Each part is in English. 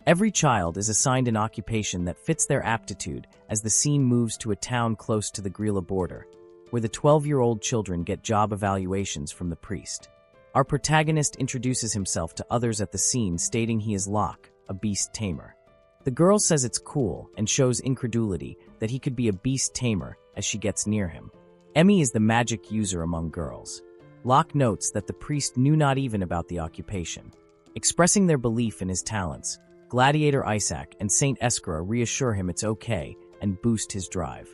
Every child is assigned an occupation that fits their aptitude as the scene moves to a town close to the Grilla border, where the 12-year-old children get job evaluations from the priest. Our protagonist introduces himself to others at the scene, stating he is Locke, a beast tamer. The girl says it's cool and shows incredulity that he could be a beast tamer as she gets near him. Emmy is the magic user among girls. Locke notes that the priest knew not even about the occupation. Expressing their belief in his talents, Gladiator Isaac and Saint Escra reassure him it's okay and boost his drive.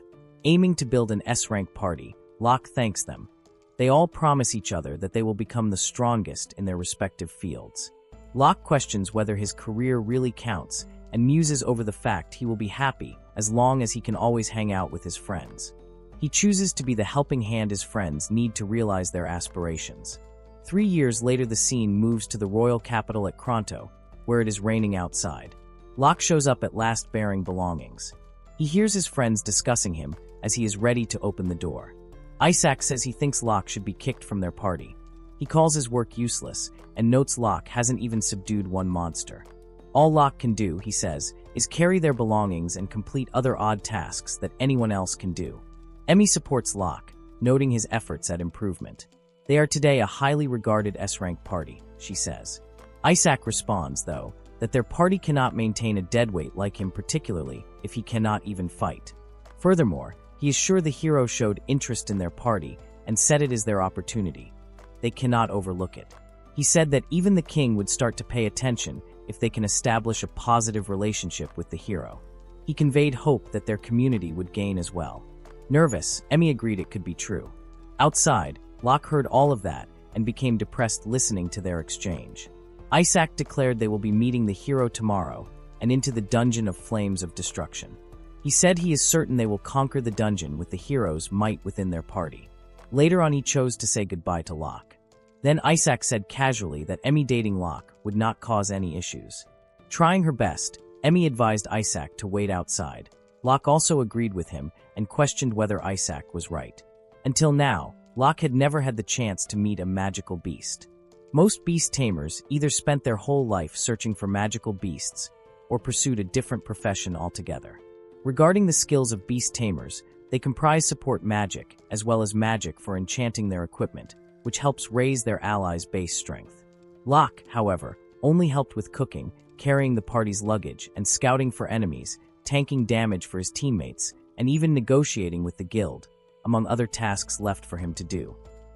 Aiming to build an S-rank party, Locke thanks them. They all promise each other that they will become the strongest in their respective fields. Locke questions whether his career really counts and muses over the fact he will be happy as long as he can always hang out with his friends. He chooses to be the helping hand his friends need to realize their aspirations. 3 years later, the scene moves to the royal capital at Kronto, where it is raining outside. Locke shows up at last bearing belongings. He hears his friends discussing him as he is ready to open the door. Isaac says he thinks Locke should be kicked from their party. He calls his work useless and notes Locke hasn't even subdued one monster. All Locke can do, he says, is carry their belongings and complete other odd tasks that anyone else can do. Emmy supports Locke, noting his efforts at improvement. They are today a highly regarded S-rank party, she says. Isaac responds, though, that their party cannot maintain a deadweight like him, particularly if he cannot even fight. Furthermore, he is sure the hero showed interest in their party and said it is their opportunity. They cannot overlook it. He said that even the king would start to pay attention if they can establish a positive relationship with the hero. He conveyed hope that their community would gain as well. Nervous, Emmy agreed it could be true. Outside, Locke heard all of that and became depressed listening to their exchange. Isaac declared they will be meeting the hero tomorrow and into the Dungeon of Flames of Destruction. He said he is certain they will conquer the dungeon with the hero's might within their party. Later on, he chose to say goodbye to Locke. Then Isaac said casually that Emmy dating Locke would not cause any issues. Trying her best, Emmy advised Isaac to wait outside. Locke also agreed with him and questioned whether Isaac was right. Until now, Locke had never had the chance to meet a magical beast. Most beast tamers either spent their whole life searching for magical beasts or pursued a different profession altogether. Regarding the skills of beast tamers, they comprise support magic as well as magic for enchanting their equipment, which helps raise their allies' base strength. Locke, however, only helped with cooking, carrying the party's luggage, and scouting for enemies, tanking damage for his teammates, and even negotiating with the guild, among other tasks left for him to do.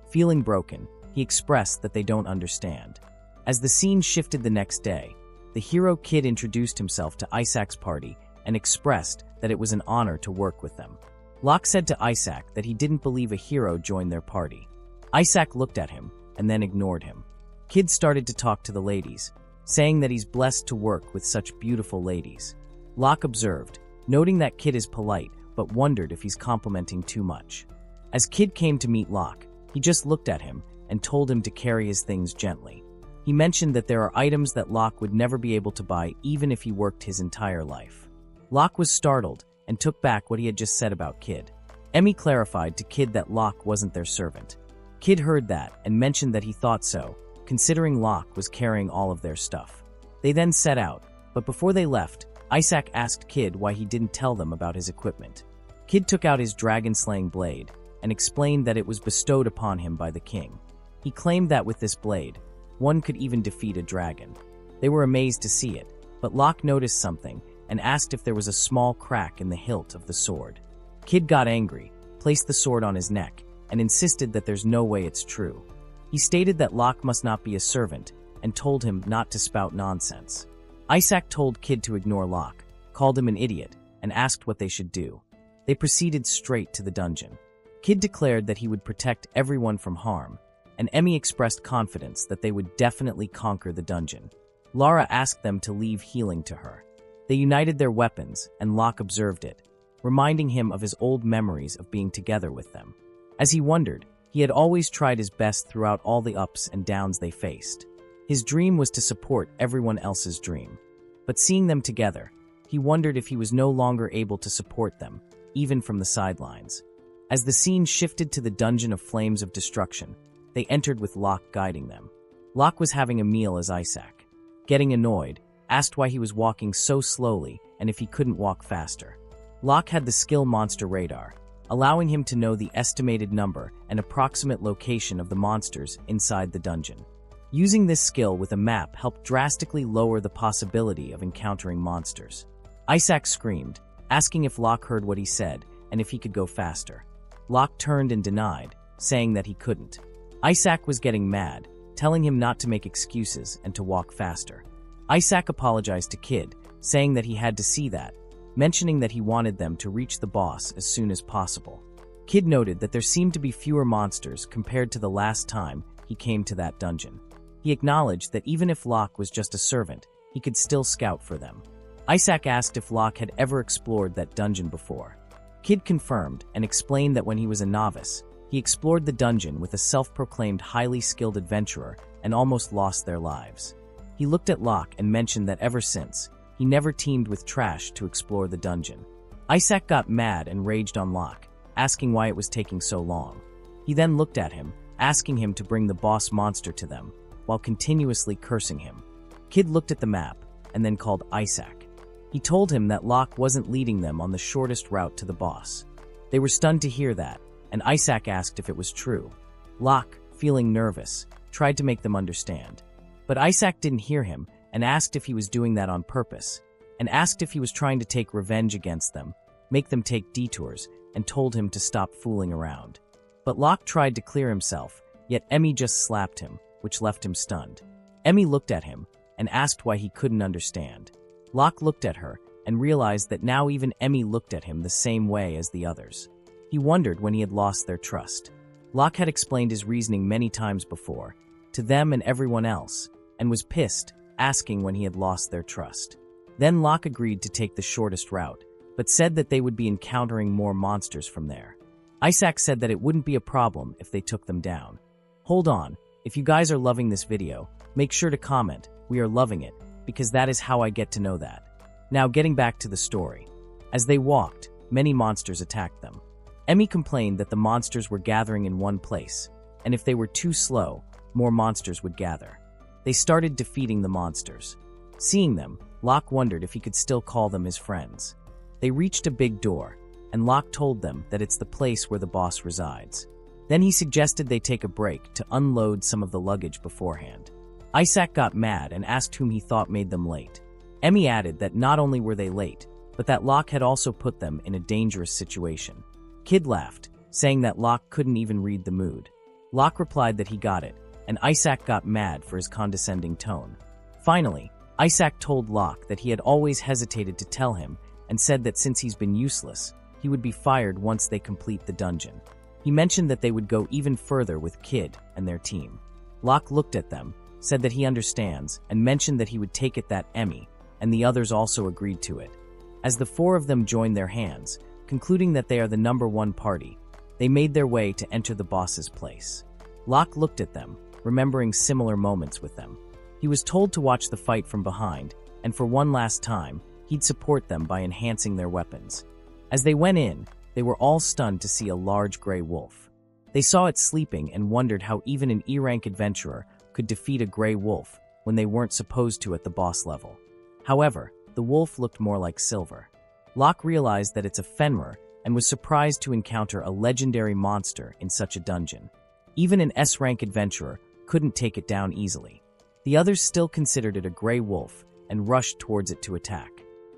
Feeling broken, he expressed that they don't understand. As the scene shifted the next day, the hero Kid introduced himself to Isaac's party and expressed that it was an honor to work with them. Locke said to Isaac that he didn't believe a hero joined their party. Isaac looked at him and then ignored him. Kid started to talk to the ladies, saying that he's blessed to work with such beautiful ladies. Locke observed, noting that Kid is polite, but wondered if he's complimenting too much. As Kid came to meet Locke, he just looked at him and told him to carry his things gently. He mentioned that there are items that Locke would never be able to buy even if he worked his entire life. Locke was startled and took back what he had just said about Kid. Emmy clarified to Kid that Locke wasn't their servant. Kid heard that and mentioned that he thought so, considering Locke was carrying all of their stuff. They then set out, but before they left, Isaac asked Kid why he didn't tell them about his equipment. Kid took out his dragon-slaying blade and explained that it was bestowed upon him by the king. He claimed that with this blade, one could even defeat a dragon. They were amazed to see it, but Locke noticed something and asked if there was a small crack in the hilt of the sword. Kid got angry, placed the sword on his neck, and insisted that there's no way it's true. He stated that Locke must not be a servant and told him not to spout nonsense. Isaac told Kid to ignore Locke, called him an idiot, and asked what they should do. They proceeded straight to the dungeon. Kid declared that he would protect everyone from harm, and Emmy expressed confidence that they would definitely conquer the dungeon. Lara asked them to leave healing to her. They united their weapons, and Locke observed it, reminding him of his old memories of being together with them. As he wondered, he had always tried his best throughout all the ups and downs they faced. His dream was to support everyone else's dream. But seeing them together, he wondered if he was no longer able to support them, even from the sidelines. As the scene shifted to the Dungeon of Flames of Destruction, they entered with Locke guiding them. Locke was having a meal as Isaac. Getting annoyed, asked why he was walking so slowly and if he couldn't walk faster. Locke had the skill Monster Radar, allowing him to know the estimated number and approximate location of the monsters inside the dungeon. Using this skill with a map helped drastically lower the possibility of encountering monsters. Isaac screamed, asking if Locke heard what he said and if he could go faster. Locke turned and denied, saying that he couldn't. Isaac was getting mad, telling him not to make excuses and to walk faster. Isaac apologized to Kid, saying that he had to see that, mentioning that he wanted them to reach the boss as soon as possible. Kid noted that there seemed to be fewer monsters compared to the last time he came to that dungeon. He acknowledged that even if Locke was just a servant, he could still scout for them. Isaac asked if Locke had ever explored that dungeon before. Kid confirmed and explained that when he was a novice, he explored the dungeon with a self-proclaimed highly skilled adventurer and almost lost their lives. He looked at Locke and mentioned that ever since, he never teamed with trash to explore the dungeon. Isaac got mad and raged on Locke, asking why it was taking so long. He then looked at him, asking him to bring the boss monster to them, while continuously cursing him. Kid looked at the map and then called Isaac. He told him that Locke wasn't leading them on the shortest route to the boss. They were stunned to hear that, and Isaac asked if it was true. Locke, feeling nervous, tried to make them understand. But Isaac didn't hear him and asked if he was doing that on purpose, and asked if he was trying to take revenge against them, make them take detours, and told him to stop fooling around. But Locke tried to clear himself, yet Emmy just slapped him, which left him stunned. Emmy looked at him and asked why he couldn't understand. Locke looked at her and realized that now even Emmy looked at him the same way as the others. He wondered when he had lost their trust. Locke had explained his reasoning many times before, to them and everyone else, and was pissed, asking when he had lost their trust. Then Locke agreed to take the shortest route, but said that they would be encountering more monsters from there. Isaac said that it wouldn't be a problem if they took them down. Hold on, if you guys are loving this video, make sure to comment, "We are loving it," because that is how I get to know that. Now getting back to the story. As they walked, many monsters attacked them. Emmy complained that the monsters were gathering in one place, and if they were too slow, more monsters would gather. They started defeating the monsters. Seeing them, Locke wondered if he could still call them his friends. They reached a big door, and Locke told them that it's the place where the boss resides. Then he suggested they take a break to unload some of the luggage beforehand. Isaac got mad and asked whom he thought made them late. Emmy added that not only were they late, but that Locke had also put them in a dangerous situation. Kid laughed, saying that Locke couldn't even read the mood. Locke replied that he got it, and Isaac got mad for his condescending tone. Finally, Isaac told Locke that he had always hesitated to tell him and said that since he's been useless, he would be fired once they complete the dungeon. He mentioned that they would go even further with Kid and their team. Locke looked at them, said that he understands, and mentioned that he would take it that Emmy, and the others also agreed to it. As the four of them joined their hands, concluding that they are the number one party, they made their way to enter the boss's place. Locke looked at them, remembering similar moments with them. He was told to watch the fight from behind, and for one last time, he'd support them by enhancing their weapons. As they went in, they were all stunned to see a large gray wolf. They saw it sleeping and wondered how even an E-rank adventurer could defeat a gray wolf when they weren't supposed to at the boss level. However, the wolf looked more like silver. Locke realized that it's a Fenrir and was surprised to encounter a legendary monster in such a dungeon. Even an S-rank adventurer couldn't take it down easily. The others still considered it a gray wolf and rushed towards it to attack.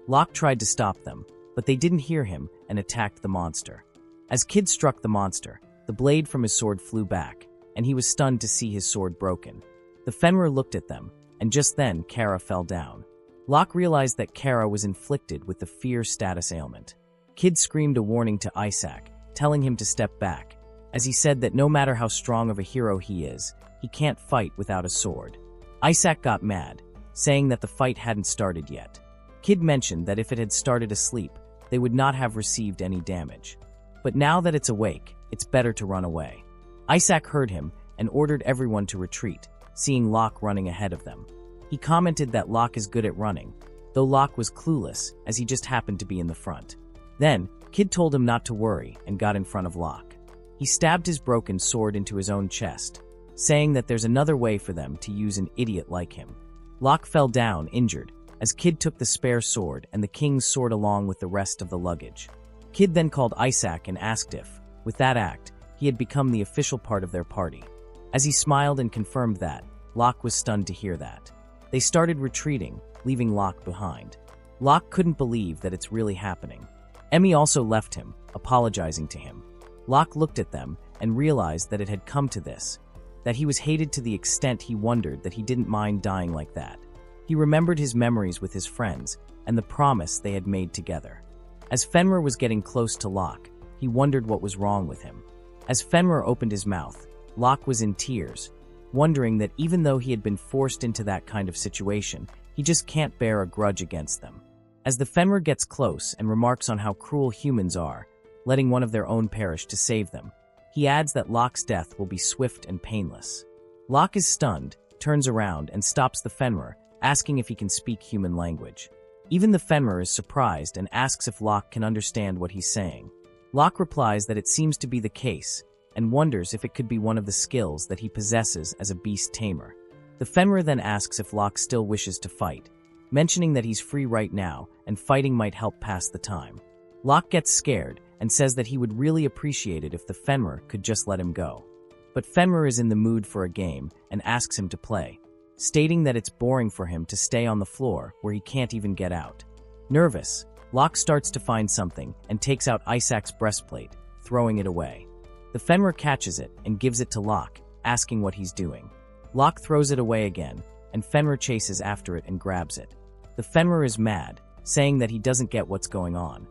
Locke tried to stop them, but they didn't hear him and attacked the monster. As Kid struck the monster, the blade from his sword flew back, and he was stunned to see his sword broken. The Fenrir looked at them, and just then Kara fell down. Locke realized that Kara was inflicted with the fear status ailment. Kid screamed a warning to Isaac, telling him to step back, as he said that no matter how strong of a hero he is, he can't fight without a sword. Isaac got mad, saying that the fight hadn't started yet. Kid mentioned that if it had started asleep, they would not have received any damage. But now that it's awake, it's better to run away. Isaac heard him and ordered everyone to retreat, seeing Locke running ahead of them. He commented that Locke is good at running, though Locke was clueless as he just happened to be in the front. Then, Kid told him not to worry and got in front of Locke. He stabbed his broken sword into his own chest, saying that there's another way for them to use an idiot like him. Locke fell down, injured, as Kid took the spare sword and the king's sword along with the rest of the luggage. Kid then called Isaac and asked if, with that act, he had become the official part of their party. As he smiled and confirmed that, Locke was stunned to hear that. They started retreating, leaving Locke behind. Locke couldn't believe that it's really happening. Emmy also left him, apologizing to him. Locke looked at them and realized that it had come to this, that he was hated to the extent he wondered that he didn't mind dying like that. He remembered his memories with his friends and the promise they had made together. As Fenrir was getting close to Locke, he wondered what was wrong with him. As Fenrir opened his mouth, Locke was in tears, wondering that even though he had been forced into that kind of situation, he just can't bear a grudge against them. As the Fenrir gets close and remarks on how cruel humans are, letting one of their own perish to save them, he adds that Locke's death will be swift and painless. Locke is stunned, turns around, and stops the Fenrir, asking if he can speak human language. Even the Fenrir is surprised and asks if Locke can understand what he's saying. Locke replies that it seems to be the case, and wonders if it could be one of the skills that he possesses as a beast tamer. The Fenrir then asks if Locke still wishes to fight, mentioning that he's free right now and fighting might help pass the time. Locke gets scared and says that he would really appreciate it if the Fenrir could just let him go. But Fenrir is in the mood for a game and asks him to play, stating that it's boring for him to stay on the floor where he can't even get out. Nervous, Locke starts to find something and takes out Isaac's breastplate, throwing it away. The Fenrir catches it and gives it to Locke, asking what he's doing. Locke throws it away again, and Fenrir chases after it and grabs it. The Fenrir is mad, saying that he doesn't get what's going on.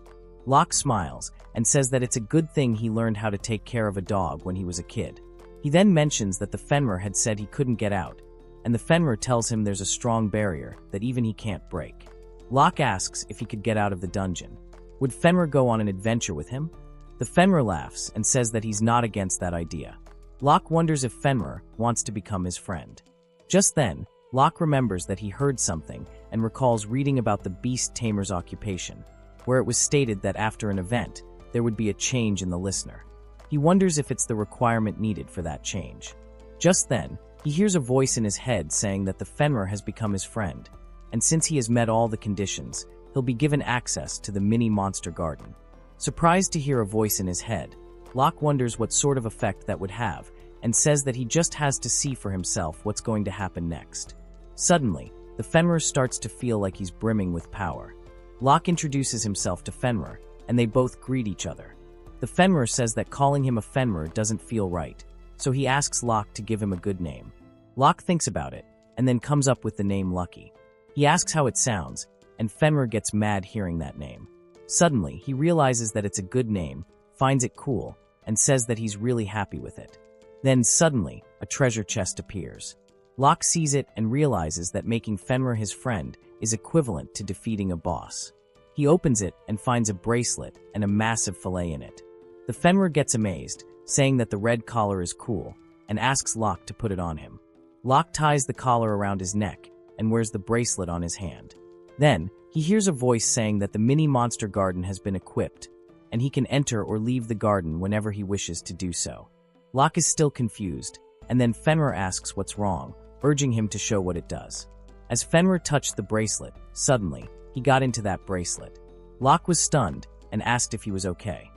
Locke smiles and says that it's a good thing he learned how to take care of a dog when he was a kid. He then mentions that the Fenrir had said he couldn't get out, and the Fenrir tells him there's a strong barrier that even he can't break. Locke asks if he could get out of the dungeon. Would Fenrir go on an adventure with him? The Fenrir laughs and says that he's not against that idea. Locke wonders if Fenrir wants to become his friend. Just then, Locke remembers that he heard something and recalls reading about the beast tamer's occupation, where it was stated that after an event, there would be a change in the listener. He wonders if it's the requirement needed for that change. Just then, he hears a voice in his head saying that the Fenrir has become his friend, and since he has met all the conditions, he'll be given access to the mini monster garden. Surprised to hear a voice in his head, Locke wonders what sort of effect that would have, and says that he just has to see for himself what's going to happen next. Suddenly, the Fenrir starts to feel like he's brimming with power. Locke introduces himself to Fenrir, and they both greet each other. The Fenrir says that calling him a Fenrir doesn't feel right, so he asks Locke to give him a good name. Locke thinks about it, and then comes up with the name Lucky. He asks how it sounds, and Fenrir gets mad hearing that name. Suddenly, he realizes that it's a good name, finds it cool, and says that he's really happy with it. Then, suddenly, a treasure chest appears. Locke sees it and realizes that making Fenrir his friend is equivalent to defeating a boss. He opens it and finds a bracelet and a massive fillet in it. The Fenrir gets amazed, saying that the red collar is cool, and asks Locke to put it on him. Locke ties the collar around his neck and wears the bracelet on his hand. Then, he hears a voice saying that the mini monster garden has been equipped, and he can enter or leave the garden whenever he wishes to do so. Locke is still confused, and then Fenrir asks what's wrong, urging him to show what it does. As Fenrir touched the bracelet, suddenly, he got into that bracelet. Locke was stunned and asked if he was okay.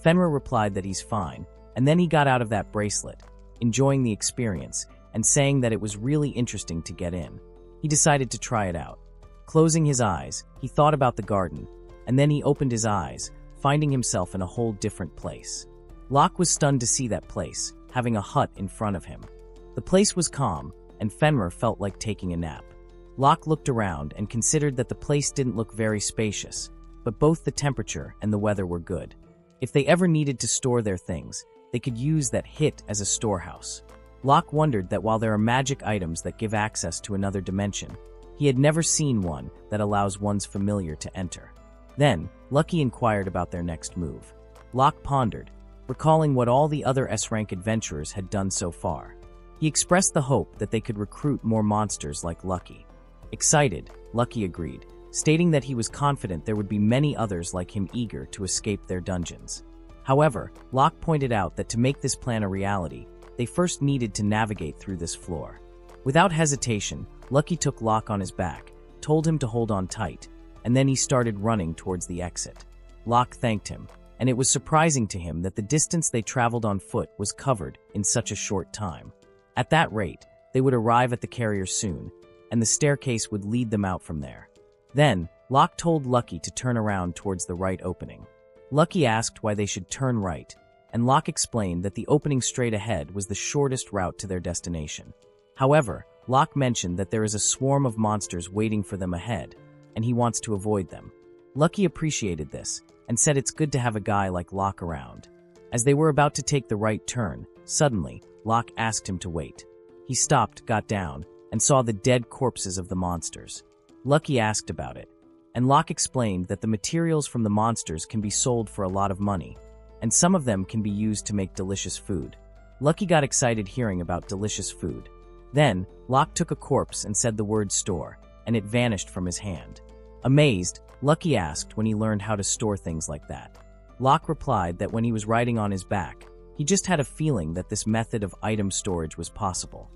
Fenrir replied that he's fine, and then he got out of that bracelet, enjoying the experience and saying that it was really interesting to get in. He decided to try it out. Closing his eyes, he thought about the garden, and then he opened his eyes, finding himself in a whole different place. Locke was stunned to see that place, having a hut in front of him. The place was calm, and Fenrir felt like taking a nap. Locke looked around and considered that the place didn't look very spacious, but both the temperature and the weather were good. If they ever needed to store their things, they could use that hut as a storehouse. Locke wondered that while there are magic items that give access to another dimension, he had never seen one that allows one's familiar to enter. Then, Lucky inquired about their next move. Locke pondered, recalling what all the other S-rank adventurers had done so far. He expressed the hope that they could recruit more monsters like Lucky. Excited, Lucky agreed, stating that he was confident there would be many others like him eager to escape their dungeons. However, Locke pointed out that to make this plan a reality, they first needed to navigate through this floor. Without hesitation, Lucky took Locke on his back, told him to hold on tight, and then he started running towards the exit. Locke thanked him, and it was surprising to him that the distance they traveled on foot was covered in such a short time. At that rate, they would arrive at the carrier soon, and the staircase would lead them out from there. Then, Locke told Lucky to turn around towards the right opening. Lucky asked why they should turn right, and Locke explained that the opening straight ahead was the shortest route to their destination. However, Locke mentioned that there is a swarm of monsters waiting for them ahead, and he wants to avoid them. Lucky appreciated this, and said it's good to have a guy like Locke around. As they were about to take the right turn, suddenly, Locke asked him to wait. He stopped, got down, and saw the dead corpses of the monsters. Lucky asked about it, and Locke explained that the materials from the monsters can be sold for a lot of money, and some of them can be used to make delicious food. Lucky got excited hearing about delicious food. Then, Locke took a corpse and said the word store, and it vanished from his hand. Amazed, Lucky asked when he learned how to store things like that. Locke replied that when he was riding on his back, he just had a feeling that this method of item storage was possible.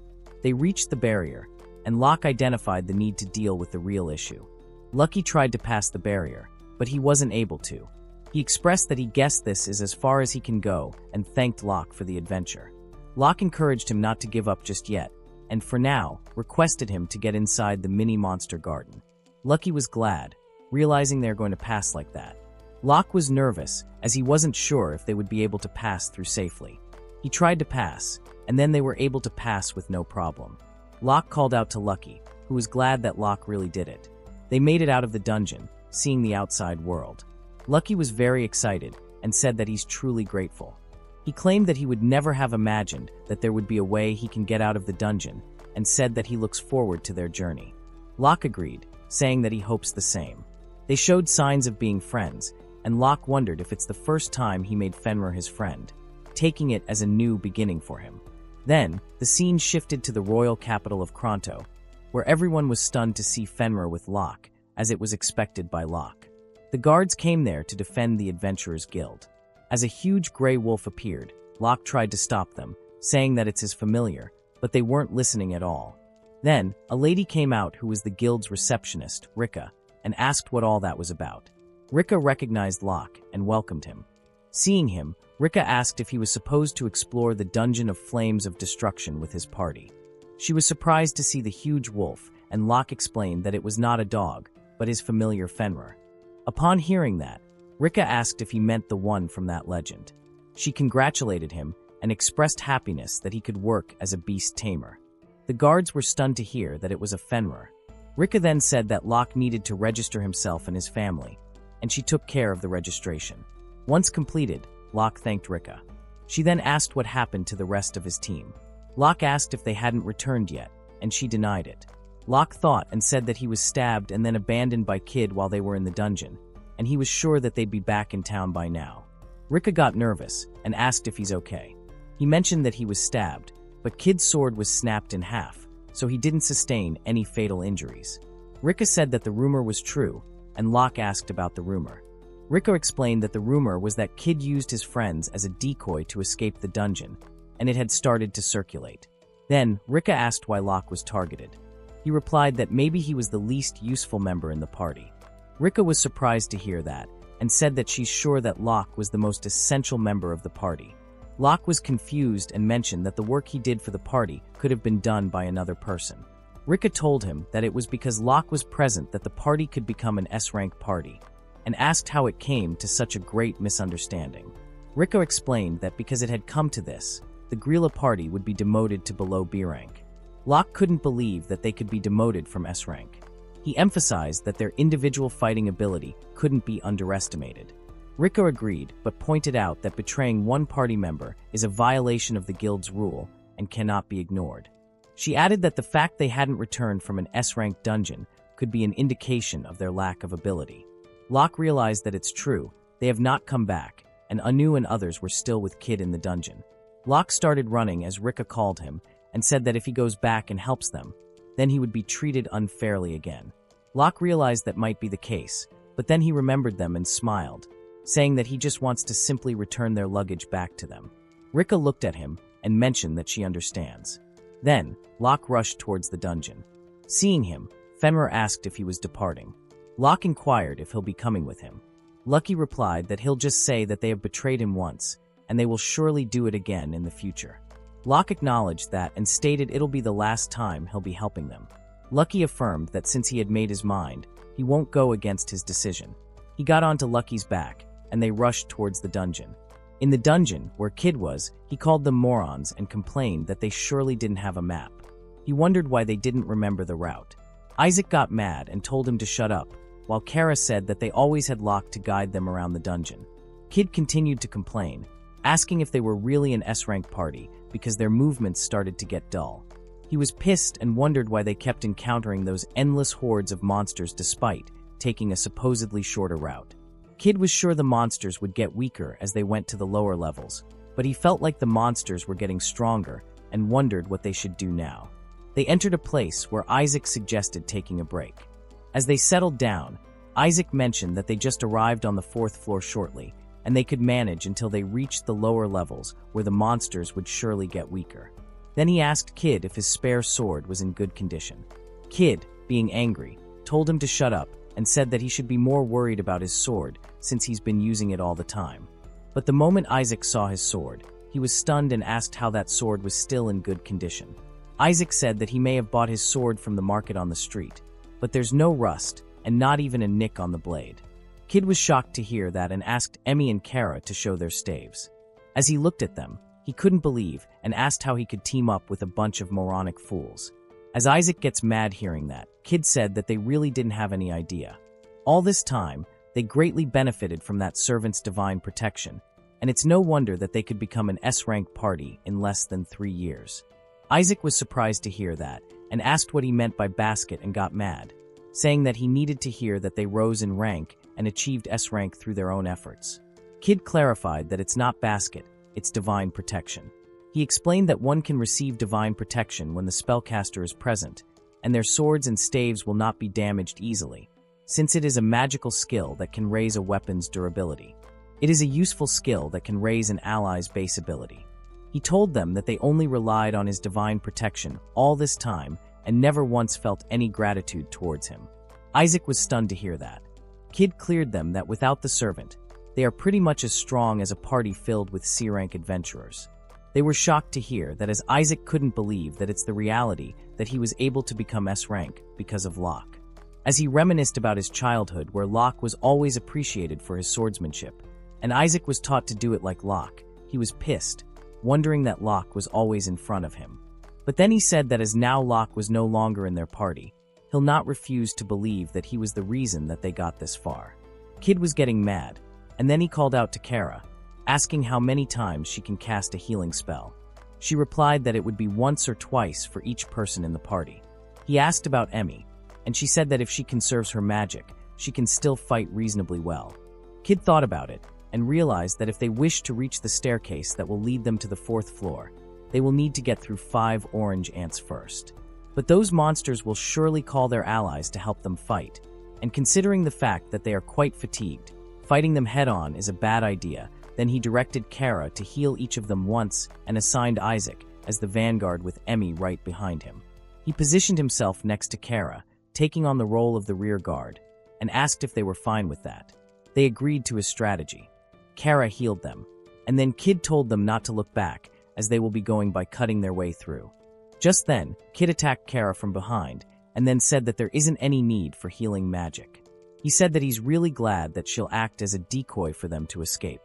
They reached the barrier, and Locke identified the need to deal with the real issue. Lucky tried to pass the barrier, but he wasn't able to. He expressed that he guessed this is as far as he can go and thanked Locke for the adventure. Locke encouraged him not to give up just yet, and for now, requested him to get inside the mini monster garden. Lucky was glad, realizing they were going to pass like that. Locke was nervous, as he wasn't sure if they would be able to pass through safely. He tried to pass, and then they were able to pass with no problem. Locke called out to Lucky, who was glad that Locke really did it. They made it out of the dungeon, seeing the outside world. Lucky was very excited, and said that he's truly grateful. He claimed that he would never have imagined that there would be a way he can get out of the dungeon, and said that he looks forward to their journey. Locke agreed, saying that he hopes the same. They showed signs of being friends, and Locke wondered if it's the first time he made Fenrir his friend, taking it as a new beginning for him. Then, the scene shifted to the royal capital of Kronto, where everyone was stunned to see Fenrir with Locke, as it was expected by Locke. The guards came there to defend the Adventurers Guild. As a huge gray wolf appeared, Locke tried to stop them, saying that it's his familiar, but they weren't listening at all. Then, a lady came out who was the guild's receptionist, Rika, and asked what all that was about. Rika recognized Locke and welcomed him. Seeing him, Rika asked if he was supposed to explore the Dungeon of Flames of Destruction with his party. She was surprised to see the huge wolf, and Locke explained that it was not a dog, but his familiar Fenrir. Upon hearing that, Rika asked if he meant the one from that legend. She congratulated him and expressed happiness that he could work as a beast tamer. The guards were stunned to hear that it was a Fenrir. Rika then said that Locke needed to register himself and his family, and she took care of the registration. Once completed, Locke thanked Rika. She then asked what happened to the rest of his team. Locke asked if they hadn't returned yet, and she denied it. Locke thought and said that he was stabbed and then abandoned by Kid while they were in the dungeon, and he was sure that they'd be back in town by now. Rika got nervous and asked if he's okay. He mentioned that he was stabbed, but Kid's sword was snapped in half, so he didn't sustain any fatal injuries. Rika said that the rumor was true, and Locke asked about the rumor. Rika explained that the rumor was that Kid used his friends as a decoy to escape the dungeon, and it had started to circulate. Then, Rika asked why Locke was targeted. He replied that maybe he was the least useful member in the party. Rika was surprised to hear that, and said that she's sure that Locke was the most essential member of the party. Locke was confused and mentioned that the work he did for the party could have been done by another person. Rika told him that it was because Locke was present that the party could become an S-rank party, and asked how it came to such a great misunderstanding. Rika explained that because it had come to this, the Grilla party would be demoted to below B rank. Locke couldn't believe that they could be demoted from S rank. He emphasized that their individual fighting ability couldn't be underestimated. Rika agreed, but pointed out that betraying one party member is a violation of the guild's rule and cannot be ignored. She added that the fact they hadn't returned from an S-rank dungeon could be an indication of their lack of ability. Locke realized that it's true, they have not come back, and Anu and others were still with Kid in the dungeon. Locke started running as Rika called him, and said that if he goes back and helps them, then he would be treated unfairly again. Locke realized that might be the case, but then he remembered them and smiled, saying that he just wants to simply return their luggage back to them. Rika looked at him and mentioned that she understands. Then, Locke rushed towards the dungeon. Seeing him, Fenrir asked if he was departing. Locke inquired if he'll be coming with him. Lucky replied that he'll just say that they have betrayed him once, and they will surely do it again in the future. Locke acknowledged that and stated it'll be the last time he'll be helping them. Lucky affirmed that since he had made his mind, he won't go against his decision. He got onto Lucky's back, and they rushed towards the dungeon. In the dungeon, where Kid was, he called them morons and complained that they surely didn't have a map. He wondered why they didn't remember the route. Isaac got mad and told him to shut up, while Kara said that they always had Locke to guide them around the dungeon. Kid continued to complain, asking if they were really an S-rank party because their movements started to get dull. He was pissed and wondered why they kept encountering those endless hordes of monsters despite taking a supposedly shorter route. Kid was sure the monsters would get weaker as they went to the lower levels, but he felt like the monsters were getting stronger and wondered what they should do now. They entered a place where Isaac suggested taking a break. As they settled down, Isaac mentioned that they just arrived on the 4th floor shortly, and they could manage until they reached the lower levels where the monsters would surely get weaker. Then he asked Kid if his spare sword was in good condition. Kid, being angry, told him to shut up and said that he should be more worried about his sword since he's been using it all the time. But the moment Isaac saw his sword, he was stunned and asked how that sword was still in good condition. Isaac said that he may have bought his sword from the market on the street, but there's no rust and not even a nick on the blade. Kid was shocked to hear that and asked Emmy and Kara to show their staves. As he looked at them, he couldn't believe and asked how he could team up with a bunch of moronic fools. As Isaac gets mad hearing that, Kid said that they really didn't have any idea. All this time, they greatly benefited from that servant's divine protection, and it's no wonder that they could become an S-rank party in less than 3 years. Isaac was surprised to hear that and asked what he meant by basket and got mad, saying that he needed to hear that they rose in rank and achieved S-rank through their own efforts. Kid clarified that it's not basket, it's divine protection. He explained that one can receive divine protection when the spellcaster is present, and their swords and staves will not be damaged easily, since it is a magical skill that can raise a weapon's durability. It is a useful skill that can raise an ally's base ability. He told them that they only relied on his divine protection all this time and never once felt any gratitude towards him. Isaac was stunned to hear that. Kid cleared them that without the servant, they are pretty much as strong as a party filled with C-rank adventurers. They were shocked to hear that as Isaac couldn't believe that it's the reality that he was able to become S-rank because of Locke. As he reminisced about his childhood where Locke was always appreciated for his swordsmanship, and Isaac was taught to do it like Locke, he was pissed, wondering that Locke was always in front of him. But then he said that as now Locke was no longer in their party, he'll not refuse to believe that he was the reason that they got this far. Kid was getting mad, and then he called out to Kara, asking how many times she can cast a healing spell. She replied that it would be once or twice for each person in the party. He asked about Emmy, and she said that if she conserves her magic, she can still fight reasonably well. Kid thought about it, and realized that if they wish to reach the staircase that will lead them to the 4th floor, they will need to get through 5 orange ants first. But those monsters will surely call their allies to help them fight, and considering the fact that they are quite fatigued, fighting them head-on is a bad idea. Then he directed Kara to heal each of them once and assigned Isaac as the vanguard with Emmy right behind him. He positioned himself next to Kara, taking on the role of the rear guard, and asked if they were fine with that. They agreed to his strategy. Kara healed them, and then Kid told them not to look back as they will be going by cutting their way through. Just then, Kid attacked Kara from behind and then said that there isn't any need for healing magic. He said that he's really glad that she'll act as a decoy for them to escape.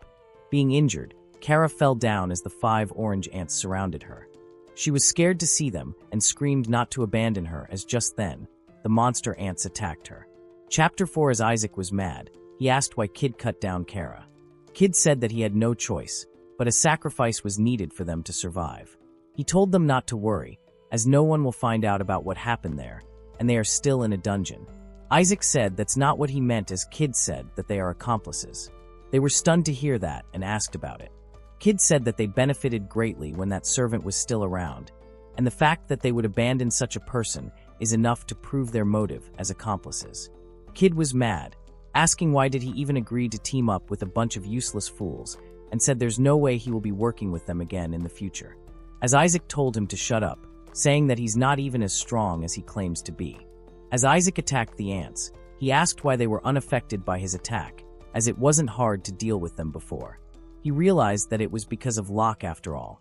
Being injured, Kara fell down as the 5 orange ants surrounded her. She was scared to see them and screamed not to abandon her as just then, the monster ants attacked her. Chapter 4. As Isaac was mad, he asked why Kid cut down Kara. Kid said that he had no choice, but a sacrifice was needed for them to survive. He told them not to worry, as no one will find out about what happened there, and they are still in a dungeon. Isaac said that's not what he meant as Kid said that they are accomplices. They were stunned to hear that and asked about it. Kid said that they benefited greatly when that servant was still around, and the fact that they would abandon such a person is enough to prove their motive as accomplices. Kid was mad, asking why did he even agree to team up with a bunch of useless fools, and said there's no way he will be working with them again in the future. As Isaac told him to shut up, saying that he's not even as strong as he claims to be. As Isaac attacked the ants, he asked why they were unaffected by his attack, as it wasn't hard to deal with them before. He realized that it was because of Locke after all.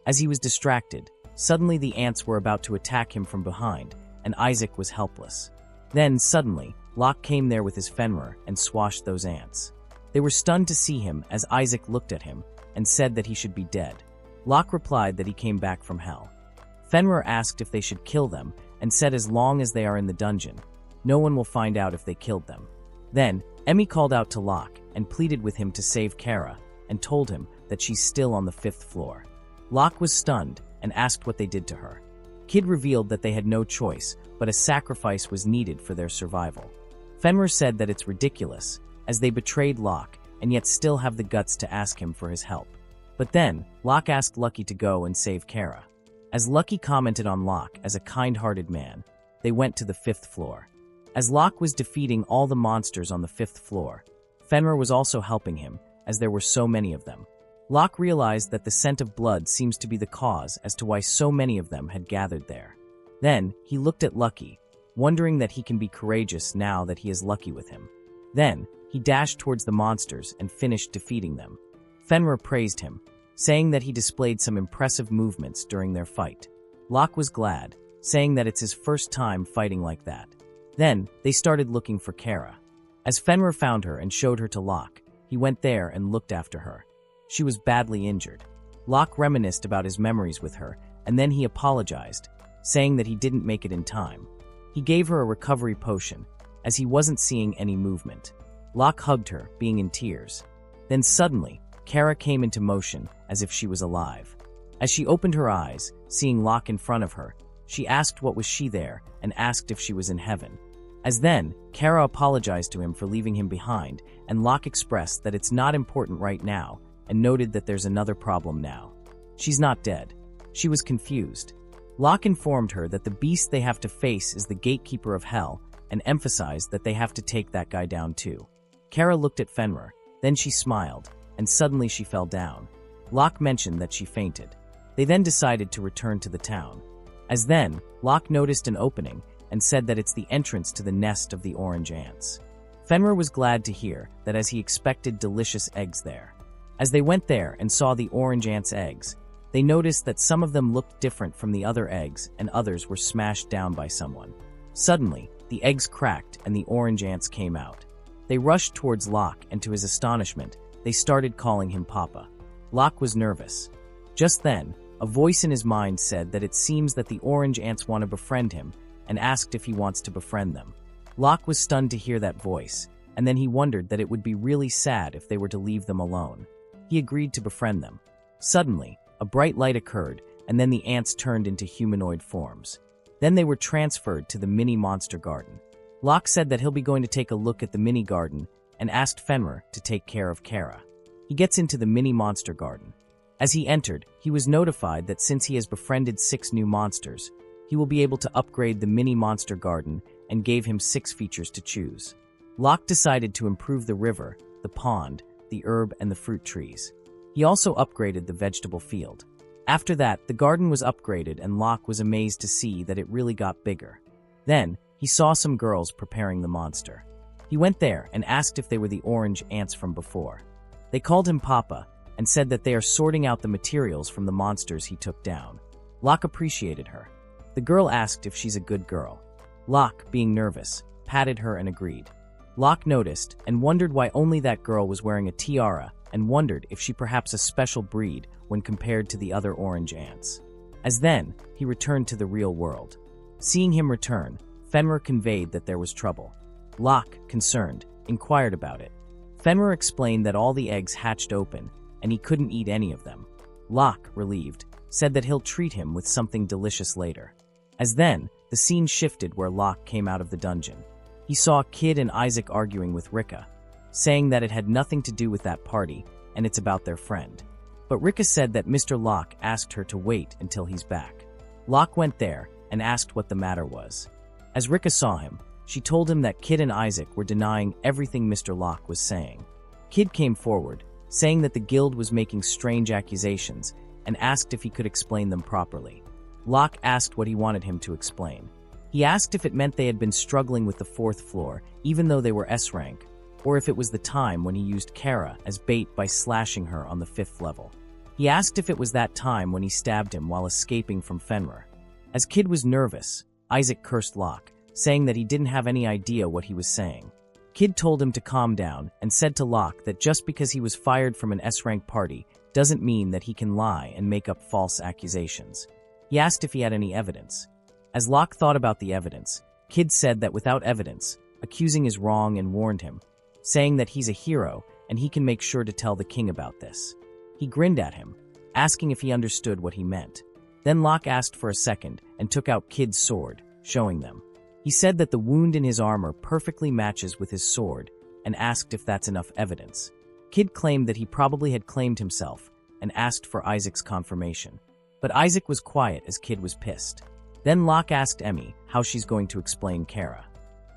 As he was distracted, suddenly the ants were about to attack him from behind, and Isaac was helpless. Then, suddenly, Locke came there with his Fenrir and squashed those ants. They were stunned to see him as Isaac looked at him and said that he should be dead. Locke replied that he came back from hell. Fenrir asked if they should kill them and said as long as they are in the dungeon, no one will find out if they killed them. Then, Emmy called out to Locke and pleaded with him to save Kara and told him that she's still on the 5th floor. Locke was stunned and asked what they did to her. Kid revealed that they had no choice, but a sacrifice was needed for their survival. Fenrir said that it's ridiculous, as they betrayed Locke and yet still have the guts to ask him for his help. But then, Locke asked Lucky to go and save Kara. As Lucky commented on Locke as a kind-hearted man, they went to the 5th floor. As Locke was defeating all the monsters on the 5th floor, Fenrir was also helping him, as there were so many of them. Locke realized that the scent of blood seems to be the cause as to why so many of them had gathered there. Then, he looked at Lucky, wondering that he can be courageous now that he has Lucky with him. Then, he dashed towards the monsters and finished defeating them. Fenrir praised him, saying that he displayed some impressive movements during their fight. Locke was glad, saying that it's his first time fighting like that. Then, they started looking for Kara. As Fenrir found her and showed her to Locke, he went there and looked after her. She was badly injured. Locke reminisced about his memories with her, and then he apologized, saying that he didn't make it in time. He gave her a recovery potion, as he wasn't seeing any movement. Locke hugged her, being in tears. Then suddenly, Kara came into motion as if she was alive. As she opened her eyes, seeing Locke in front of her, she asked what was she there and asked if she was in heaven. As then, Kara apologized to him for leaving him behind, and Locke expressed that it's not important right now and noted that there's another problem now. She's not dead. She was confused. Locke informed her that the beast they have to face is the gatekeeper of hell and emphasized that they have to take that guy down too. Kara looked at Fenrir, then she smiled, and suddenly she fell down. Locke mentioned that she fainted. They then decided to return to the town. As then, Locke noticed an opening and said that it's the entrance to the nest of the orange ants. Fenrir was glad to hear that as he expected delicious eggs there. As they went there and saw the orange ants' eggs, they noticed that some of them looked different from the other eggs and others were smashed down by someone. Suddenly, the eggs cracked and the orange ants came out. They rushed towards Locke and to his astonishment, they started calling him Papa. Locke was nervous. Just then, a voice in his mind said that it seems that the orange ants want to befriend him and asked if he wants to befriend them. Locke was stunned to hear that voice, and then he wondered that it would be really sad if they were to leave them alone. He agreed to befriend them. Suddenly, a bright light occurred, and then the ants turned into humanoid forms. Then they were transferred to the mini monster garden. Locke said that he'll be going to take a look at the mini garden and asked Fenrir to take care of Kara. He gets into the mini monster garden. As he entered, he was notified that since he has befriended 6 new monsters, he will be able to upgrade the mini monster garden and gave him 6 features to choose. Locke decided to improve the river, the pond, the herb, and the fruit trees. He also upgraded the vegetable field. After that, the garden was upgraded and Locke was amazed to see that it really got bigger. Then, he saw some girls preparing the monster. He went there and asked if they were the orange ants from before. They called him Papa and said that they are sorting out the materials from the monsters he took down. Locke appreciated her. The girl asked if she's a good girl. Locke, being nervous, patted her and agreed. Locke noticed and wondered why only that girl was wearing a tiara and wondered if she perhaps a special breed when compared to the other orange ants. As then, he returned to the real world. Seeing him return, Fenrir conveyed that there was trouble. Locke, concerned, inquired about it. Fenrir explained that all the eggs hatched open and he couldn't eat any of them. Locke, relieved, said that he'll treat him with something delicious later. As then, the scene shifted where Locke came out of the dungeon. He saw Kid and Isaac arguing with Rika, saying that it had nothing to do with that party and it's about their friend. But Rika said that Mr. Locke asked her to wait until he's back. Locke went there and asked what the matter was. As Rika saw him, she told him that Kid and Isaac were denying everything Mr. Locke was saying. Kid came forward, saying that the guild was making strange accusations and asked if he could explain them properly. Locke asked what he wanted him to explain. He asked if it meant they had been struggling with the 4th floor, even though they were S rank, or if it was the time when he used Kara as bait by slashing her on the 5th level. He asked if it was that time when he stabbed him while escaping from Fenrir. As Kid was nervous, Isaac cursed Locke, saying that he didn't have any idea what he was saying. Kid told him to calm down and said to Locke that just because he was fired from an S-rank party doesn't mean that he can lie and make up false accusations. He asked if he had any evidence. As Locke thought about the evidence, Kid said that without evidence, accusing is wrong and warned him, saying that he's a hero and he can make sure to tell the king about this. He grinned at him, asking if he understood what he meant. Then Locke asked for a second and took out Kid's sword, showing them. He said that the wound in his armor perfectly matches with his sword and asked if that's enough evidence. Kid claimed that he probably had claimed himself and asked for Isaac's confirmation. But Isaac was quiet as Kid was pissed. Then Locke asked Emmy how she's going to explain Kara.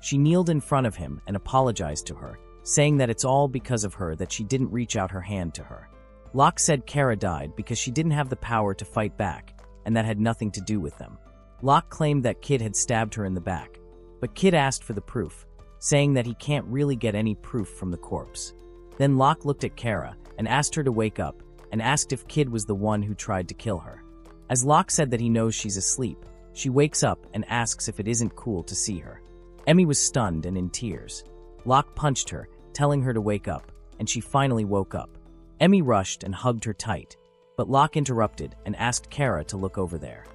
She kneeled in front of him and apologized to her, saying that it's all because of her that she didn't reach out her hand to her. Locke said Kara died because she didn't have the power to fight back, and that had nothing to do with them. Locke claimed that Kid had stabbed her in the back, but Kid asked for the proof, saying that he can't really get any proof from the corpse. Then Locke looked at Kara and asked her to wake up and asked if Kid was the one who tried to kill her. As Locke said that he knows she's asleep, she wakes up and asks if it isn't cool to see her. Emmy was stunned and in tears. Locke punched her, telling her to wake up, and she finally woke up. Emmy rushed and hugged her tight, but Locke interrupted and asked Kara to look over there.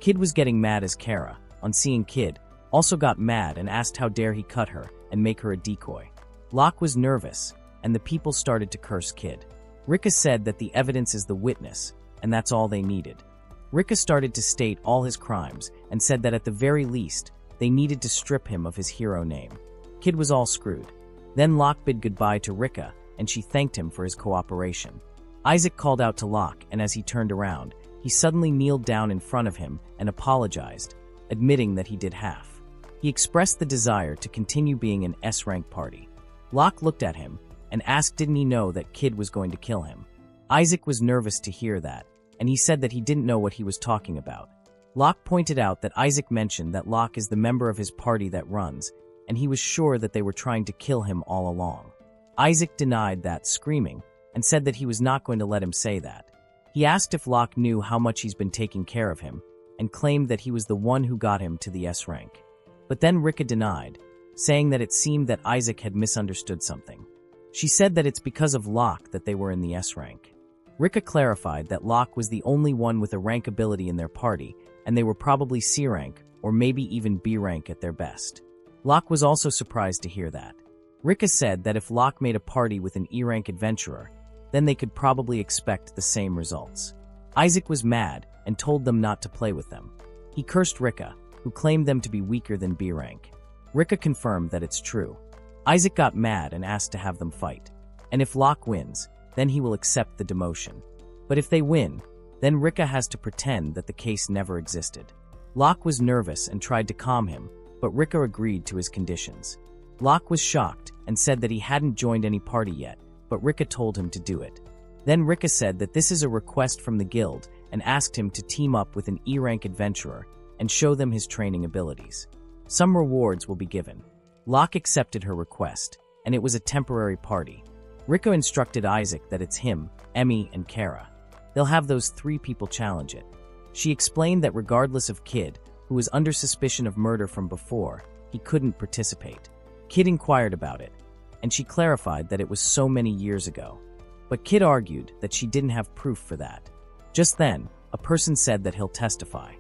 Kid was getting mad as Kara, on seeing Kid, also got mad and asked how dare he cut her and make her a decoy. Locke was nervous, and the people started to curse Kid. Rika said that the evidence is the witness, and that's all they needed. Rika started to state all his crimes and said that at the very least, they needed to strip him of his hero name. Kid was all screwed. Then Locke bid goodbye to Rika, and she thanked him for his cooperation. Isaac called out to Locke, and as he turned around, he suddenly kneeled down in front of him and apologized, admitting that he did half. He expressed the desire to continue being an S-rank party. Locke looked at him and asked didn't he know that Kid was going to kill him. Isaac was nervous to hear that, and he said that he didn't know what he was talking about. Locke pointed out that Isaac mentioned that Locke is the member of his party that runs, and he was sure that they were trying to kill him all along. Isaac denied that, screaming, and said that he was not going to let him say that. He asked if Locke knew how much he's been taking care of him, and claimed that he was the one who got him to the S rank. But then Rika denied, saying that it seemed that Isaac had misunderstood something. She said that it's because of Locke that they were in the S rank. Rika clarified that Locke was the only one with a rank ability in their party, and they were probably C rank, or maybe even B rank at their best. Locke was also surprised to hear that. Rika said that if Locke made a party with an E-rank adventurer, then they could probably expect the same results. Isaac was mad and told them not to play with them. He cursed Rika, who claimed them to be weaker than B rank. Rika confirmed that it's true. Isaac got mad and asked to have them fight. And if Locke wins, then he will accept the demotion. But if they win, then Rika has to pretend that the case never existed. Locke was nervous and tried to calm him, but Rika agreed to his conditions. Locke was shocked and said that he hadn't joined any party yet, but Rika told him to do it. Then Rika said that this is a request from the guild and asked him to team up with an E-rank adventurer and show them his training abilities. Some rewards will be given. Locke accepted her request, and it was a temporary party. Rika instructed Isaac that it's him, Emmy, and Kara. They'll have those 3 people challenge it. She explained that regardless of Kid, who was under suspicion of murder from before, he couldn't participate. Kid inquired about it, and she clarified that it was so many years ago. But Kid argued that she didn't have proof for that. Just then, a person said that he'll testify.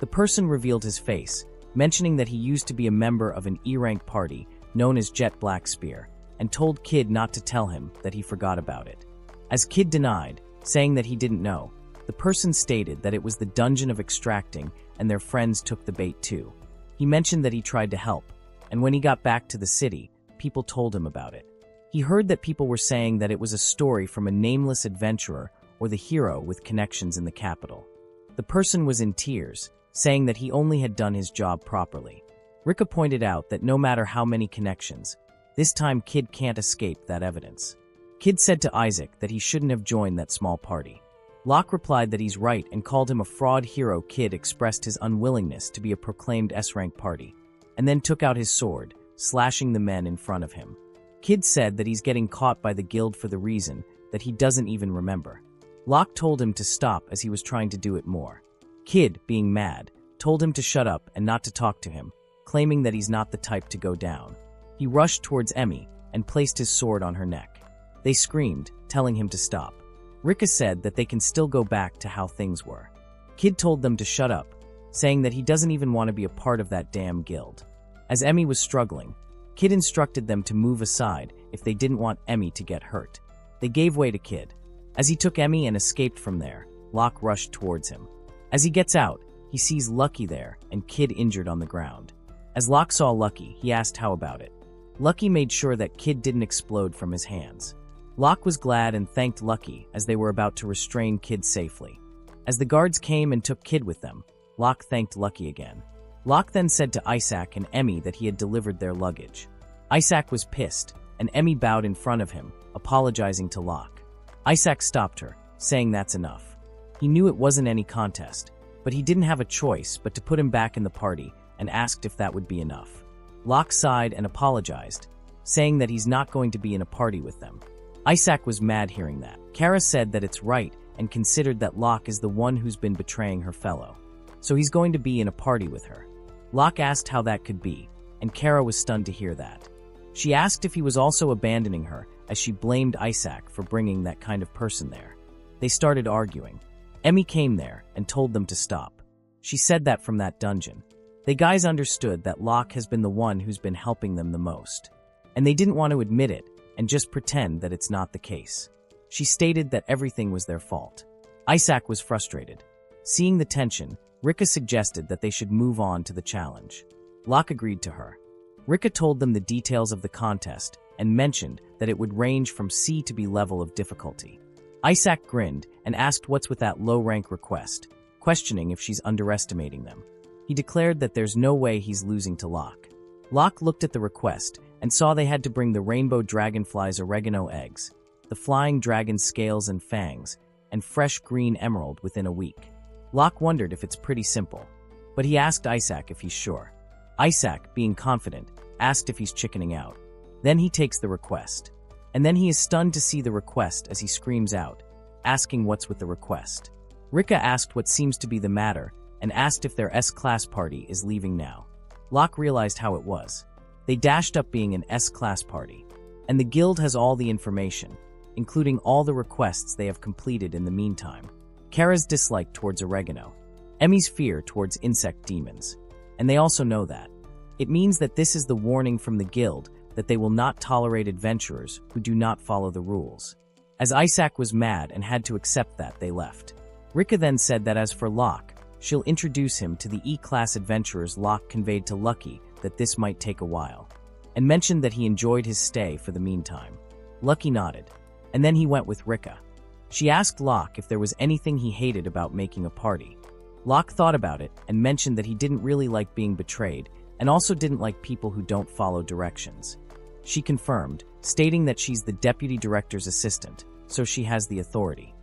The person revealed his face, mentioning that he used to be a member of an E-rank party known as Jet Black Spear, and told Kid not to tell him that he forgot about it. As Kid denied, saying that he didn't know, the person stated that it was the dungeon of extracting and their friends took the bait too. He mentioned that he tried to help, and when he got back to the city, people told him about it. He heard that people were saying that it was a story from a nameless adventurer or the hero with connections in the capital. The person was in tears, saying that he only had done his job properly. Rika pointed out that no matter how many connections, this time Kid can't escape that evidence. Kid said to Isaac that he shouldn't have joined that small party. Locke replied that he's right and called him a fraud hero. Kid expressed his unwillingness to be a proclaimed S-rank party, and then took out his sword, slashing the men in front of him. Kid said that he's getting caught by the guild for the reason that he doesn't even remember. Locke told him to stop as he was trying to do it more. Kid, being mad, told him to shut up and not to talk to him, claiming that he's not the type to go down. He rushed towards Emmy and placed his sword on her neck. They screamed, telling him to stop. Rika said that they can still go back to how things were. Kid told them to shut up, saying that he doesn't even want to be a part of that damn guild. As Emmy was struggling, Kid instructed them to move aside if they didn't want Emmy to get hurt. They gave way to Kid. As he took Emmy and escaped from there, Locke rushed towards him. As he gets out, he sees Lucky there and Kid injured on the ground. As Locke saw Lucky, he asked how about it. Lucky made sure that Kid didn't explode from his hands. Locke was glad and thanked Lucky as they were about to restrain Kid safely. As the guards came and took Kid with them, Locke thanked Lucky again. Locke then said to Isaac and Emmy that he had delivered their luggage. Isaac was pissed, and Emmy bowed in front of him, apologizing to Locke. Isaac stopped her, saying that's enough. He knew it wasn't any contest, but he didn't have a choice but to put him back in the party and asked if that would be enough. Locke sighed and apologized, saying that he's not going to be in a party with them. Isaac was mad hearing that. Kara said that it's right and considered that Locke is the one who's been betraying her fellow, so he's going to be in a party with her. Locke asked how that could be, and Kara was stunned to hear that. She asked if he was also abandoning her, as she blamed Isaac for bringing that kind of person there. They started arguing. Emmy came there and told them to stop. She said that from that dungeon. The guys understood that Locke has been the one who's been helping them the most, and they didn't want to admit it and just pretend that it's not the case. She stated that everything was their fault. Isaac was frustrated. Seeing the tension, Rika suggested that they should move on to the challenge. Locke agreed to her. Rika told them the details of the contest and mentioned that it would range from C to B level of difficulty. Isaac grinned and asked what's with that low-rank request, questioning if she's underestimating them. He declared that there's no way he's losing to Locke. Locke looked at the request and saw they had to bring the rainbow dragonfly's oregano eggs, the flying dragon's scales and fangs, and fresh green emerald within a week. Locke wondered if it's pretty simple, but he asked Isaac if he's sure. Isaac, being confident, asked if he's chickening out. Then he takes the request. And then he is stunned to see the request as he screams out, asking what's with the request. Rika asked what seems to be the matter and asked if their S-class party is leaving now. Locke realized how it was. They dashed up being an S-class party, and the guild has all the information, including all the requests they have completed in the meantime. Kara's dislike towards oregano, Emmy's fear towards insect demons, and they also know that. It means that this is the warning from the guild that they will not tolerate adventurers who do not follow the rules. As Isaac was mad and had to accept that, they left. Rika then said that as for Locke, she'll introduce him to the E-class adventurers. Locke conveyed to Lucky that this might take a while, and mentioned that he enjoyed his stay for the meantime. Lucky nodded, and then he went with Rika. She asked Locke if there was anything he hated about making a party. Locke thought about it and mentioned that he didn't really like being betrayed and also didn't like people who don't follow directions. She confirmed, stating that she's the deputy director's assistant, so she has the authority,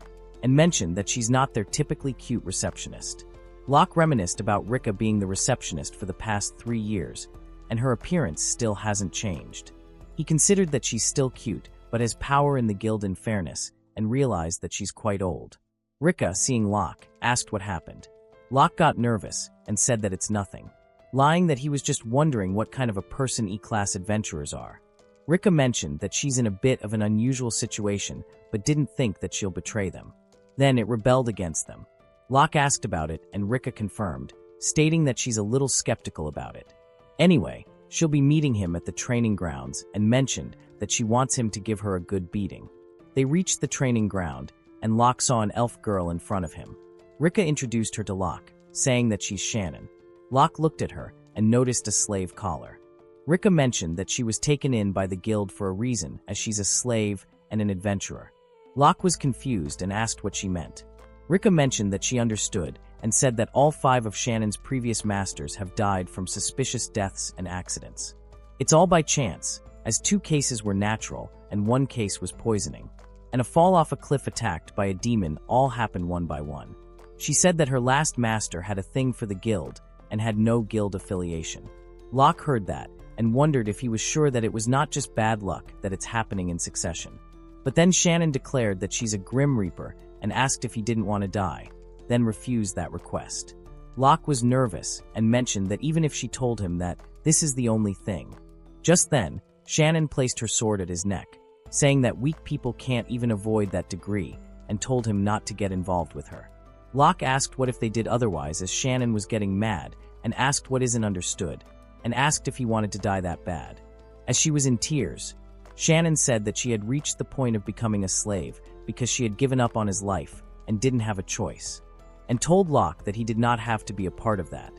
and mentioned that she's not their typically cute receptionist. Locke reminisced about Rika being the receptionist for the past 3 years, and her appearance still hasn't changed. He considered that she's still cute, but has power in the guild in fairness, and realized that she's quite old. Rika, seeing Locke, asked what happened. Locke got nervous and said that it's nothing, lying that he was just wondering what kind of a person E-class adventurers are. Rika mentioned that she's in a bit of an unusual situation, but didn't think that she'll betray them. Then it rebelled against them. Locke asked about it, and Rika confirmed, stating that she's a little skeptical about it. Anyway, she'll be meeting him at the training grounds and mentioned that she wants him to give her a good beating. They reached the training ground, and Locke saw an elf girl in front of him. Rika introduced her to Locke, saying that she's Shannon. Locke looked at her and noticed a slave collar. Rika mentioned that she was taken in by the guild for a reason, as she's a slave and an adventurer. Locke was confused and asked what she meant. Rika mentioned that she understood and said that all 5 of Shannon's previous masters have died from suspicious deaths and accidents. It's all by chance, as 2 cases were natural and 1 case was poisoning. and a fall off a cliff attacked by a demon all happened one by one. She said that her last master had a thing for the guild and had no guild affiliation. Locke heard that and wondered if he was sure that it was not just bad luck that it's happening in succession. But then Shannon declared that she's a Grim Reaper and asked if he didn't want to die, then refused that request. Locke was nervous and mentioned that even if she told him that this is the only thing. Just then, Shannon placed her sword at his neck, saying that weak people can't even avoid that degree, and told him not to get involved with her. Locke asked what if they did otherwise, as Shannon was getting mad, and asked what isn't understood, and asked if he wanted to die that bad. As she was in tears, Shannon said that she had reached the point of becoming a slave because she had given up on his life and didn't have a choice, and told Locke that he did not have to be a part of that.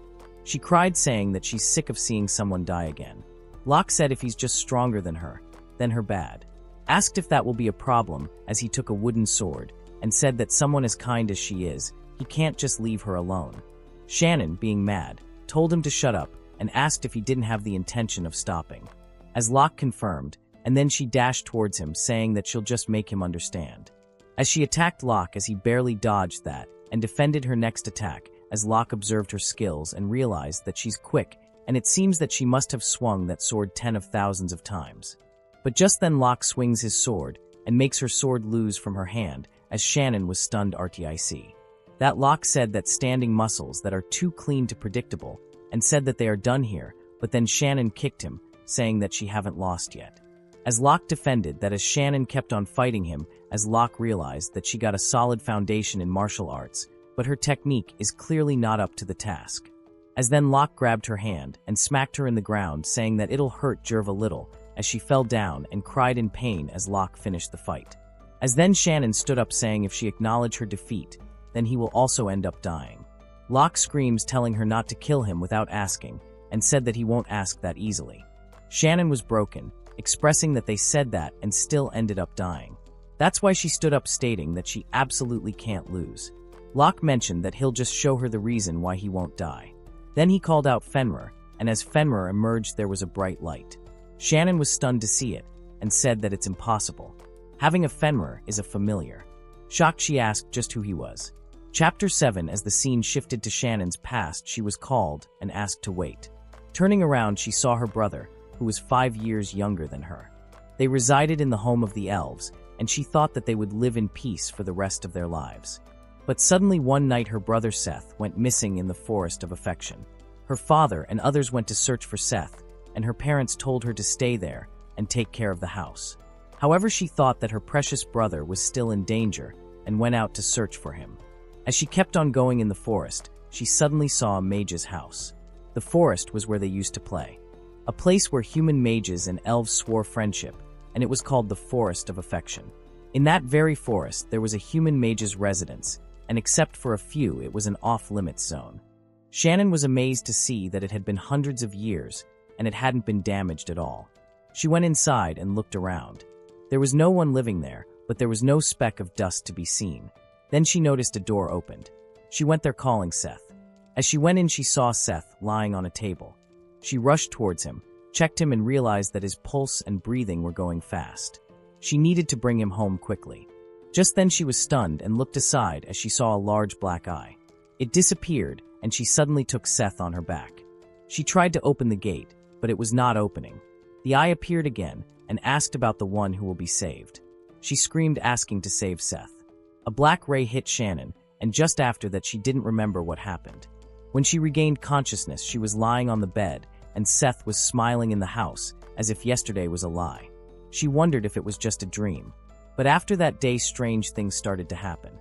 She cried, saying that she's sick of seeing someone die again. Locke said if he's just stronger than her, then her bad. Asked if that will be a problem, as he took a wooden sword, and said that someone as kind as she is, he can't just leave her alone. Shannon, being mad, told him to shut up and asked if he didn't have the intention of stopping. As Locke confirmed, and then she dashed towards him, saying that she'll just make him understand. As she attacked Locke, as he barely dodged that, and defended her next attack, as Locke observed her skills and realized that she's quick, and it seems that she must have swung that sword 10 of thousands of times. But just then Locke swings his sword, and makes her sword lose from her hand, as Shannon was stunned RTIC. That Locke said that standing muscles that are too clean to predictable, and said that they are done here, but then Shannon kicked him, saying that she haven't lost yet. As Locke defended that, as Shannon kept on fighting him, as Locke realized that she got a solid foundation in martial arts, but her technique is clearly not up to the task. As then Locke grabbed her hand and smacked her in the ground, saying that it'll hurt Jerv a little, as she fell down and cried in pain as Locke finished the fight. As then Shannon stood up, saying if she acknowledged her defeat, then he will also end up dying. Locke screams, telling her not to kill him without asking, and said that he won't ask that easily. Shannon was broken, expressing that they said that and still ended up dying. That's why she stood up, stating that she absolutely can't lose. Locke mentioned that he'll just show her the reason why he won't die. Then he called out Fenrir, and as Fenrir emerged there was a bright light. Shannon was stunned to see it, and said that it's impossible. Having a Fenrir is a familiar. Shocked, she asked just who he was. Chapter 7. As the scene shifted to Shannon's past, she was called and asked to wait. Turning around, she saw her brother, who was 5 years younger than her. They resided in the home of the elves, and she thought that they would live in peace for the rest of their lives. But suddenly one night her brother Seth went missing in the forest of affection. Her father and others went to search for Seth, and her parents told her to stay there and take care of the house. However, she thought that her precious brother was still in danger and went out to search for him. As she kept on going in the forest, she suddenly saw a mage's house. The forest was where they used to play. A place where human mages and elves swore friendship, and it was called the Forest of Affection. In that very forest, there was a human mage's residence, and except for a few, it was an off-limits zone. Shannon was amazed to see that it had been hundreds of years, and it hadn't been damaged at all. She went inside and looked around. There was no one living there, but there was no speck of dust to be seen. Then she noticed a door opened. She went there calling Seth. As she went in, she saw Seth lying on a table. She rushed towards him, checked him, and realized that his pulse and breathing were going fast. She needed to bring him home quickly. Just then she was stunned and looked aside as she saw a large black eye. It disappeared, and she suddenly took Seth on her back. She tried to open the gate, but it was not opening. The eye appeared again and asked about the one who will be saved. She screamed, asking to save Seth. A black ray hit Shannon, and just after that she didn't remember what happened. When she regained consciousness, she was lying on the bed, and Seth was smiling in the house, as if yesterday was a lie. She wondered if it was just a dream. But after that day, strange things started to happen.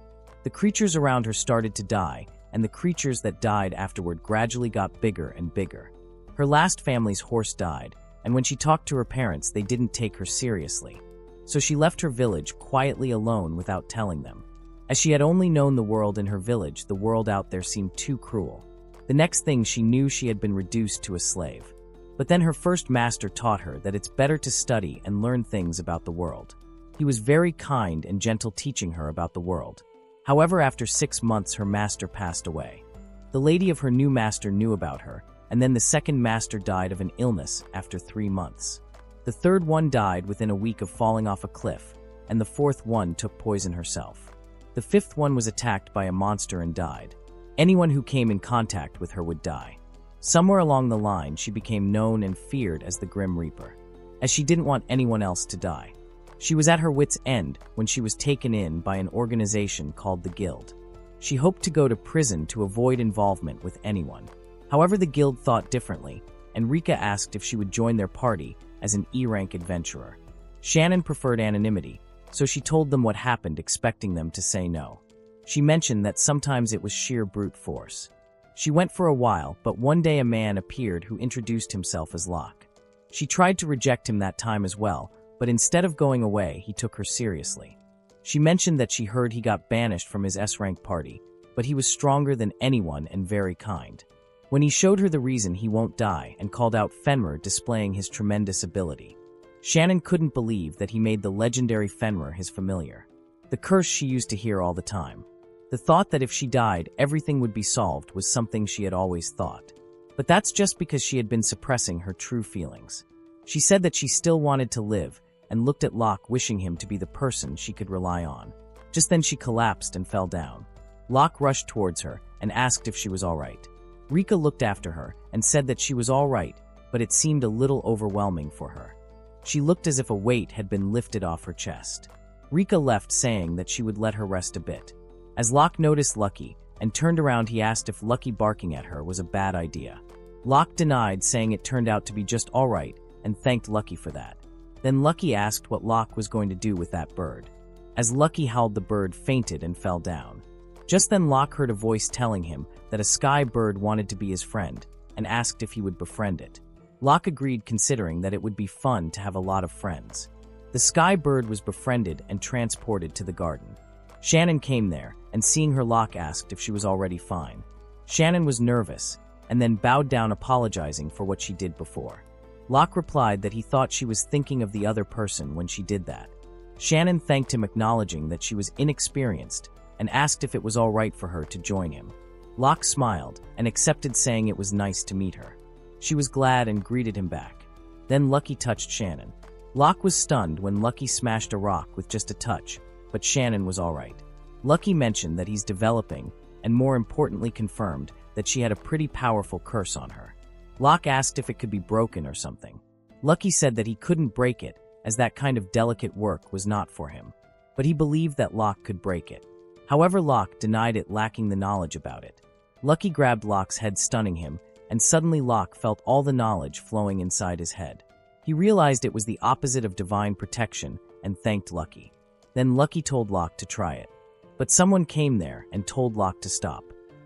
The creatures around her started to die, and the creatures that died afterward gradually got bigger and bigger. Her last family's horse died, and when she talked to her parents, they didn't take her seriously. So she left her village quietly alone without telling them. As she had only known the world in her village, the world out there seemed too cruel. The next thing she knew, she had been reduced to a slave. But then her first master taught her that it's better to study and learn things about the world. He was very kind and gentle, teaching her about the world. However, after 6 months, her master passed away. The lady of her new master knew about her, and then the second master died of an illness after 3 months. The third one died within a week of falling off a cliff, and the fourth one took poison herself. The fifth one was attacked by a monster and died. Anyone who came in contact with her would die. Somewhere along the line, she became known and feared as the Grim Reaper, as she didn't want anyone else to die. She was at her wit's end when she was taken in by an organization called the Guild. She hoped to go to prison to avoid involvement with anyone. However, the Guild thought differently, and Rika asked if she would join their party as an E-rank adventurer. Shannon preferred anonymity, so she told them what happened, expecting them to say no. She mentioned that sometimes it was sheer brute force. She went for a while, but one day a man appeared who introduced himself as Locke. She tried to reject him that time as well, but instead of going away, he took her seriously. She mentioned that she heard he got banished from his S-rank party, but he was stronger than anyone and very kind. When he showed her the reason he won't die and called out Fenrir, displaying his tremendous ability, Shannon couldn't believe that he made the legendary Fenrir his familiar. The curse she used to hear all the time. The thought that if she died, everything would be solved was something she had always thought. But that's just because she had been suppressing her true feelings. She said that she still wanted to live and looked at Locke, wishing him to be the person she could rely on. Just then she collapsed and fell down. Locke rushed towards her and asked if she was all right. Rika looked after her and said that she was all right, but it seemed a little overwhelming for her. She looked as if a weight had been lifted off her chest. Rika left, saying that she would let her rest a bit. As Locke noticed Lucky and turned around, he asked if Lucky barking at her was a bad idea. Locke denied, saying it turned out to be just all right, and thanked Lucky for that. Then Lucky asked what Locke was going to do with that bird. As Lucky howled, the bird fainted and fell down. Just then Locke heard a voice telling him that a sky bird wanted to be his friend and asked if he would befriend it. Locke agreed, considering that it would be fun to have a lot of friends. The sky bird was befriended and transported to the garden. Shannon came there, and seeing her, Locke asked if she was already fine. Shannon was nervous and then bowed down, apologizing for what she did before. Locke replied that he thought she was thinking of the other person when she did that. Shannon thanked him, acknowledging that she was inexperienced, and asked if it was all right for her to join him. Locke smiled and accepted, saying it was nice to meet her. She was glad and greeted him back. Then Lucky touched Shannon. Locke was stunned when Lucky smashed a rock with just a touch, but Shannon was all right. Lucky mentioned that he's developing, and more importantly confirmed that she had a pretty powerful curse on her. Locke asked if it could be broken or something. Lucky said that he couldn't break it, as that kind of delicate work was not for him, but he believed that Locke could break it. However, Locke denied it, lacking the knowledge about it. Lucky grabbed Locke's head, stunning him, and suddenly Locke felt all the knowledge flowing inside his head. He realized it was the opposite of divine protection and thanked Lucky. Then Lucky told Locke to try it. But someone came there and told Locke to stop.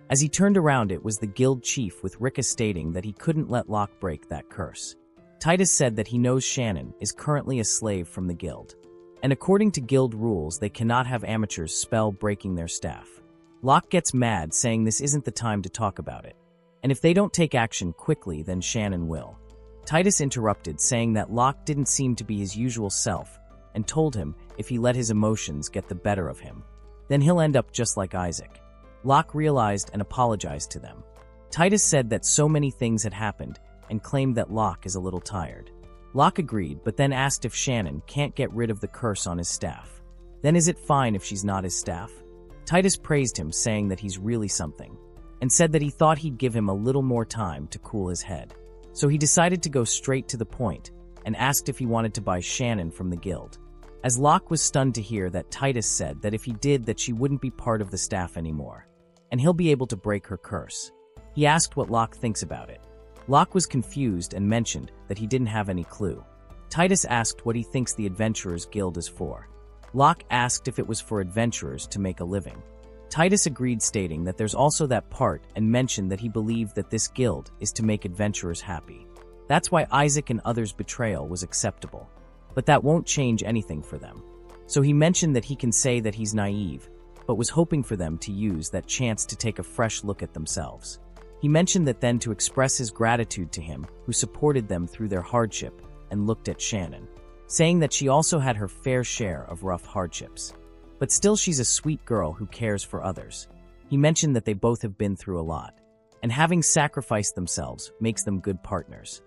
As he turned around, it was the guild chief, with Rika stating that he couldn't let Locke break that curse. Titus said that he knows Shannon is currently a slave from the guild, and according to guild rules, they cannot have amateurs spell breaking their staff. Locke gets mad, saying this isn't the time to talk about it, and if they don't take action quickly, then Shannon will. Titus interrupted, saying that Locke didn't seem to be his usual self, and told him if he let his emotions get the better of him, then he'll end up just like Isaac. Locke realized and apologized to them. Titus said that so many things had happened and claimed that Locke is a little tired. Locke agreed, but then asked if Shannon can't get rid of the curse on his staff. Then is it fine if she's not his staff? Titus praised him, saying that he's really something, and said that he thought he'd give him a little more time to cool his head. So he decided to go straight to the point and asked if he wanted to buy Shannon from the guild. As Locke was stunned to hear that Titus said that if he did, that she wouldn't be part of the staff anymore, and he'll be able to break her curse. He asked what Locke thinks about it. Locke was confused and mentioned that he didn't have any clue. Titus asked what he thinks the Adventurers Guild is for. Locke asked if it was for adventurers to make a living. Titus agreed, stating that there's also that part, and mentioned that he believed that this guild is to make adventurers happy. That's why Isaac and others' betrayal was acceptable. But that won't change anything for them. So he mentioned that he can say that he's naive, but was hoping for them to use that chance to take a fresh look at themselves. He mentioned that then to express his gratitude to him, who supported them through their hardship, and looked at Shannon, saying that she also had her fair share of rough hardships. But still, she's a sweet girl who cares for others. He mentioned that they both have been through a lot, and having sacrificed themselves makes them good partners.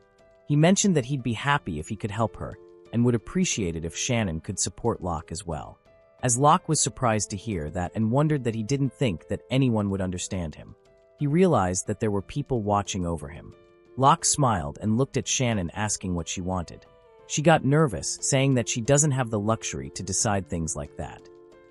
He mentioned that he'd be happy if he could help her, and would appreciate it if Shannon could support Locke as well. As Locke was surprised to hear that and wondered that he didn't think that anyone would understand him. He realized that there were people watching over him. Locke smiled and looked at Shannon asking what she wanted. She got nervous, saying that she doesn't have the luxury to decide things like that.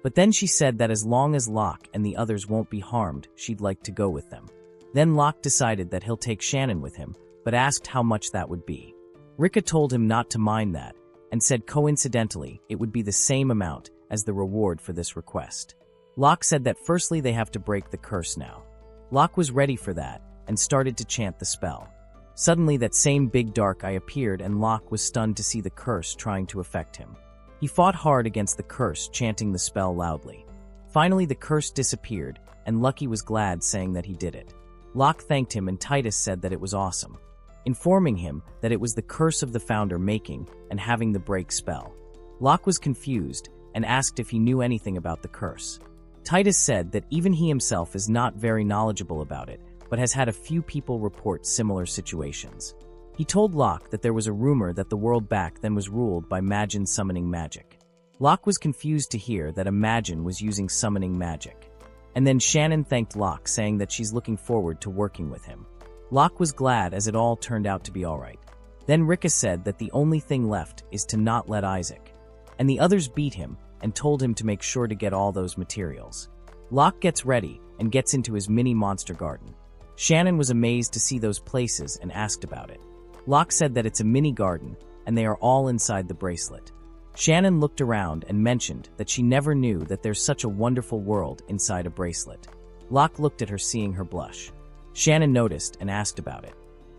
But then she said that as long as Locke and the others won't be harmed, she'd like to go with them. Then Locke decided that he'll take Shannon with him, but asked how much that would be. Rika told him not to mind that, and said coincidentally it would be the same amount as the reward for this request. Locke said that firstly they have to break the curse now. Locke was ready for that, and started to chant the spell. Suddenly that same big dark eye appeared and Locke was stunned to see the curse trying to affect him. He fought hard against the curse, chanting the spell loudly. Finally the curse disappeared, and Lucky was glad, saying that he did it. Locke thanked him and Titus said that it was awesome, informing him that it was the curse of the founder making and having the break spell. Locke was confused and asked if he knew anything about the curse. Titus said that even he himself is not very knowledgeable about it, but has had a few people report similar situations. He told Locke that there was a rumor that the world back then was ruled by Magin summoning magic. Locke was confused to hear that a Magin was using summoning magic. And then Shannon thanked Locke, saying that she's looking forward to working with him. Locke was glad as it all turned out to be alright. Then Rika said that the only thing left is to not let Isaac. And the others beat him and told him to make sure to get all those materials. Locke gets ready and gets into his mini monster garden. Shannon was amazed to see those places and asked about it. Locke said that it's a mini garden and they are all inside the bracelet. Shannon looked around and mentioned that she never knew that there's such a wonderful world inside a bracelet. Locke looked at her, seeing her blush. Shannon noticed and asked about it.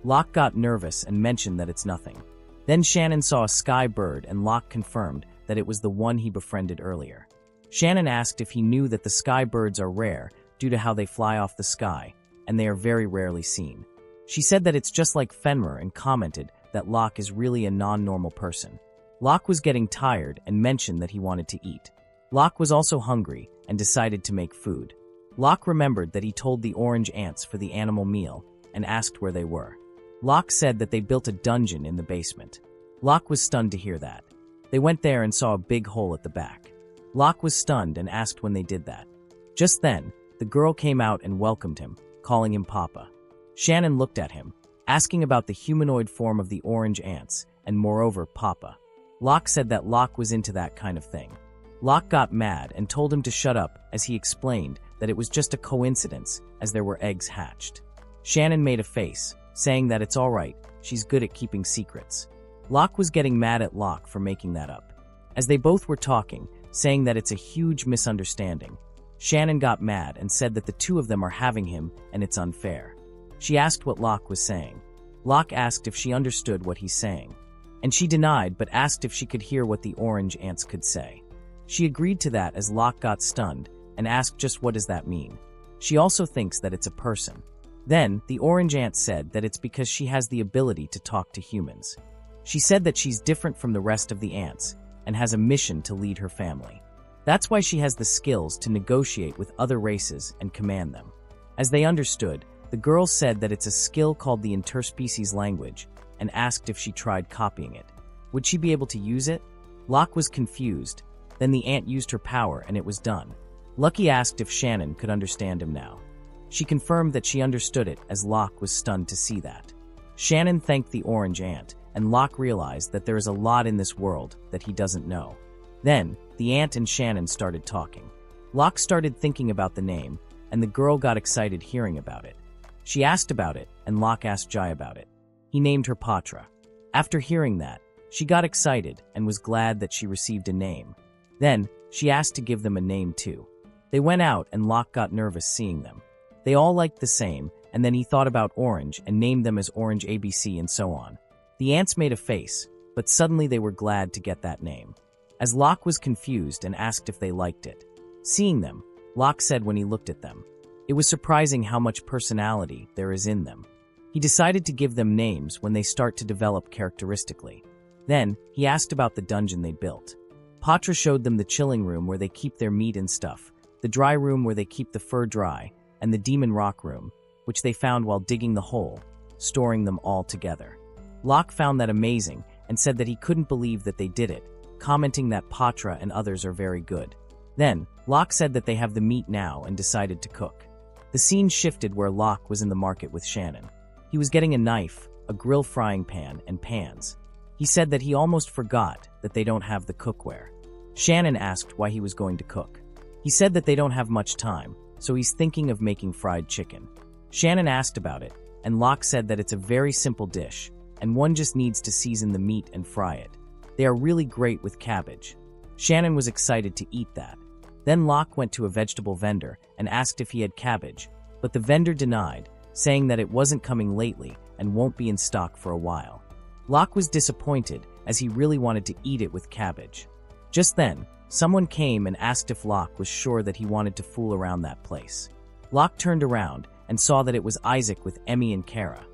Locke got nervous and mentioned that it's nothing. Then Shannon saw a sky bird and Locke confirmed that it was the one he befriended earlier. Shannon asked if he knew that the sky birds are rare due to how they fly off the sky, and they are very rarely seen. She said that it's just like Fenrir and commented that Locke is really a non-normal person. Locke was getting tired and mentioned that he wanted to eat. Locke was also hungry and decided to make food. Locke remembered that he told the orange ants for the animal meal and asked where they were. Locke said that they built a dungeon in the basement. Locke was stunned to hear that. They went there and saw a big hole at the back. Locke was stunned and asked when they did that. Just then, the girl came out and welcomed him, calling him Papa. Shannon looked at him, asking about the humanoid form of the orange ants, and moreover, Papa. Locke said that Locke was into that kind of thing. Locke got mad and told him to shut up as he explained that it was just a coincidence as there were eggs hatched. Shannon made a face, saying that it's alright, she's good at keeping secrets. Locke was getting mad at Locke for making that up. As they both were talking, saying that it's a huge misunderstanding, Shannon got mad and said that the two of them are having him and it's unfair. She asked what Locke was saying. Locke asked if she understood what he's saying. And she denied but asked if she could hear what the orange ants could say. She agreed to that as Locke got stunned and asked just what does that mean. She also thinks that it's a person. Then, the orange ant said that it's because she has the ability to talk to humans. She said that she's different from the rest of the ants and has a mission to lead her family. That's why she has the skills to negotiate with other races and command them. As they understood, the girl said that it's a skill called the interspecies language and asked if she tried copying it. Would she be able to use it? Locke was confused. Then the ant used her power and it was done. Lucky asked if Shannon could understand him now. She confirmed that she understood it as Locke was stunned to see that. Shannon thanked the orange ant and Locke realized that there is a lot in this world that he doesn't know. Then, the ant and Shannon started talking. Locke started thinking about the name and the girl got excited hearing about it. She asked about it and Locke asked Jai about it. He named her Patra. After hearing that, she got excited and was glad that she received a name. Then, she asked to give them a name too. They went out and Locke got nervous seeing them. They all liked the same, and then he thought about Orange and named them as Orange ABC and so on. The ants made a face, but suddenly they were glad to get that name. As Locke was confused and asked if they liked it. Seeing them, Locke said when he looked at them, it was surprising how much personality there is in them. He decided to give them names when they start to develop characteristically. Then, he asked about the dungeon they built. Patra showed them the chilling room where they keep their meat and stuff, the dry room where they keep the fur dry, and the demon rock room, which they found while digging the hole, storing them all together. Locke found that amazing and said that he couldn't believe that they did it, commenting that Patra and others are very good. Then, Locke said that they have the meat now and decided to cook. The scene shifted where Locke was in the market with Shannon. He was getting a knife, a grill frying pan, and pans. He said that he almost forgot that they don't have the cookware. Shannon asked why he was going to cook. He said that they don't have much time, so he's thinking of making fried chicken. Shannon asked about it, and Locke said that it's a very simple dish, and one just needs to season the meat and fry it. They are really great with cabbage. Shannon was excited to eat that. Then Locke went to a vegetable vendor and asked if he had cabbage, but the vendor denied, saying that it wasn't coming lately and won't be in stock for a while. Locke was disappointed as he really wanted to eat it with cabbage. Just then, someone came and asked if Locke was sure that he wanted to fool around that place. Locke turned around and saw that it was Isaac with Emmy and Kara.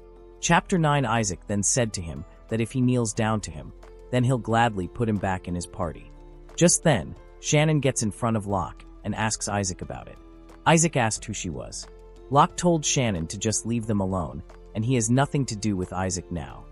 Chapter 9. Isaac then said to him that if he kneels down to him, then he'll gladly put him back in his party. Just then, Shannon gets in front of Locke and asks Isaac about it. Isaac asked who she was. Locke told Shannon to just leave them alone, and he has nothing to do with Isaac now.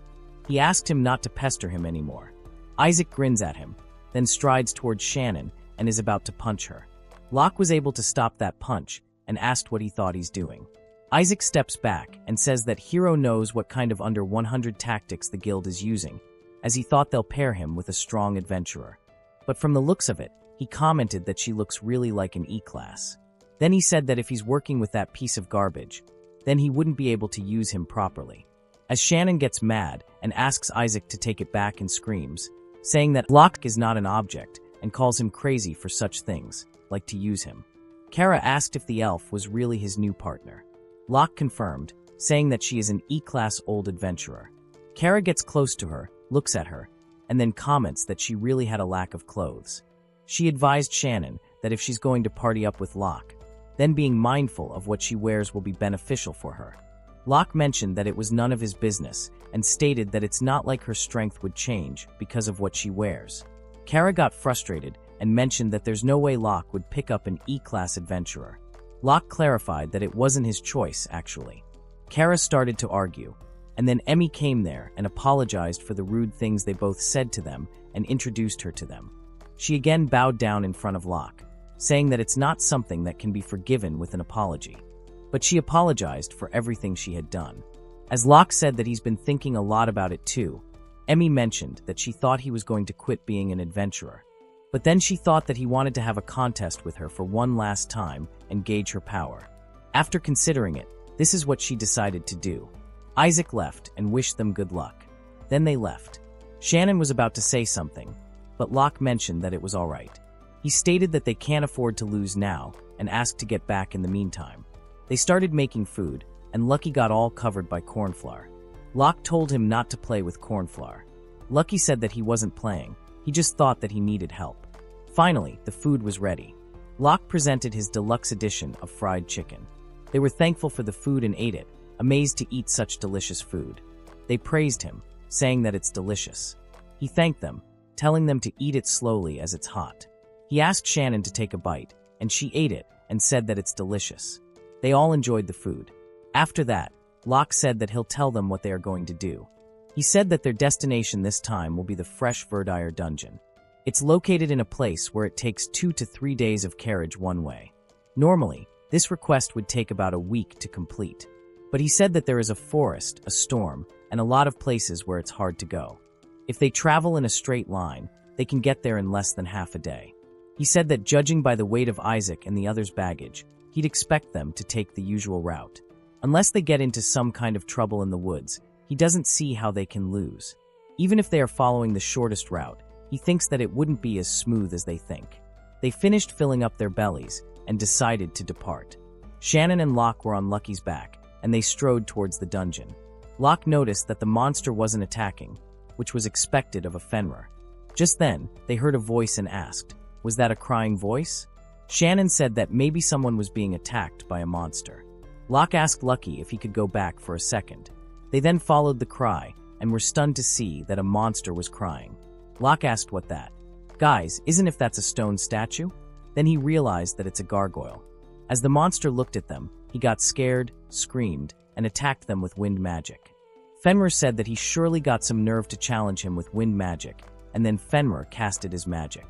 He asked him not to pester him anymore. Isaac grins at him, then strides towards Shannon and is about to punch her. Locke was able to stop that punch and asked what he thought he's doing. Isaac steps back and says that Hero knows what kind of under 100 tactics the guild is using, as he thought they'll pair him with a strong adventurer. But from the looks of it, he commented that she looks really like an E-class. Then he said that if he's working with that piece of garbage, then he wouldn't be able to use him properly. As Shannon gets mad and asks Isaac to take it back and screams, saying that Locke is not an object and calls him crazy for such things, like to use him. Kara asked if the elf was really his new partner. Locke confirmed, saying that she is an E-class old adventurer. Kara gets close to her, looks at her, and then comments that she really had a lack of clothes. She advised Shannon that if she's going to party up with Locke, then being mindful of what she wears will be beneficial for her. Locke mentioned that it was none of his business and stated that it's not like her strength would change because of what she wears. Kara got frustrated and mentioned that there's no way Locke would pick up an E-class adventurer. Locke clarified that it wasn't his choice, actually. Kara started to argue, and then Emmy came there and apologized for the rude things they both said to them and introduced her to them. She again bowed down in front of Locke, saying that it's not something that can be forgiven with an apology. But she apologized for everything she had done. As Locke said that he's been thinking a lot about it too, Emmy mentioned that she thought he was going to quit being an adventurer. But then she thought that he wanted to have a contest with her for one last time and gauge her power. After considering it, this is what she decided to do. Isaac left and wished them good luck. Then they left. Shannon was about to say something, but Locke mentioned that it was all right. He stated that they can't afford to lose now and asked to get back in the meantime. They started making food, and Lucky got all covered by cornflour. Locke told him not to play with cornflour. Lucky said that he wasn't playing, he just thought that he needed help. Finally, the food was ready. Locke presented his deluxe edition of fried chicken. They were thankful for the food and ate it, amazed to eat such delicious food. They praised him, saying that it's delicious. He thanked them, telling them to eat it slowly as it's hot. He asked Shannon to take a bite, and she ate it and said that it's delicious. They all enjoyed the food. After that, Locke said that he'll tell them what they are going to do. He said that their destination this time will be the Fresh Verdire dungeon. It's located in a place where it takes 2 to 3 days of carriage one way. Normally, this request would take about a week to complete. But he said that there is a forest, a storm, and a lot of places where it's hard to go. If they travel in a straight line, they can get there in less than half a day. He said that judging by the weight of Isaac and the others' baggage, he'd expect them to take the usual route. Unless they get into some kind of trouble in the woods, he doesn't see how they can lose. Even if they are following the shortest route, he thinks that it wouldn't be as smooth as they think. They finished filling up their bellies and decided to depart. Shannon and Locke were on Lucky's back, and they strode towards the dungeon. Locke noticed that the monster wasn't attacking, which was expected of a Fenrir. Just then, they heard a voice and asked, "Was that a crying voice?" Shannon said that maybe someone was being attacked by a monster. Locke asked Lucky if he could go back for a second. They then followed the cry and were stunned to see that a monster was crying. Locke asked what that. "Guys, isn't if that's a stone statue?" Then he realized that it's a gargoyle. As the monster looked at them, he got scared, screamed, and attacked them with wind magic. Fenrir said that he surely got some nerve to challenge him with wind magic, and then Fenrir casted his magic.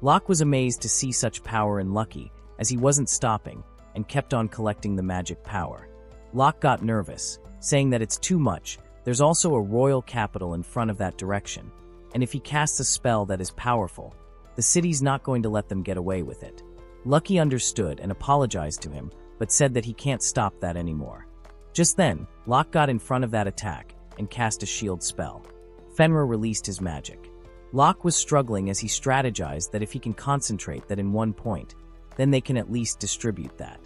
Locke was amazed to see such power in Lucky, as he wasn't stopping, and kept on collecting the magic power. Locke got nervous, saying that it's too much. There's also a royal capital in front of that direction, and if he casts a spell that is powerful, the city's not going to let them get away with it. Lucky understood and apologized to him, but said that he can't stop that anymore. Just then, Locke got in front of that attack and cast a shield spell. Fenrir released his magic. Locke was struggling as he strategized that if he can concentrate that in one point, then they can at least distribute that.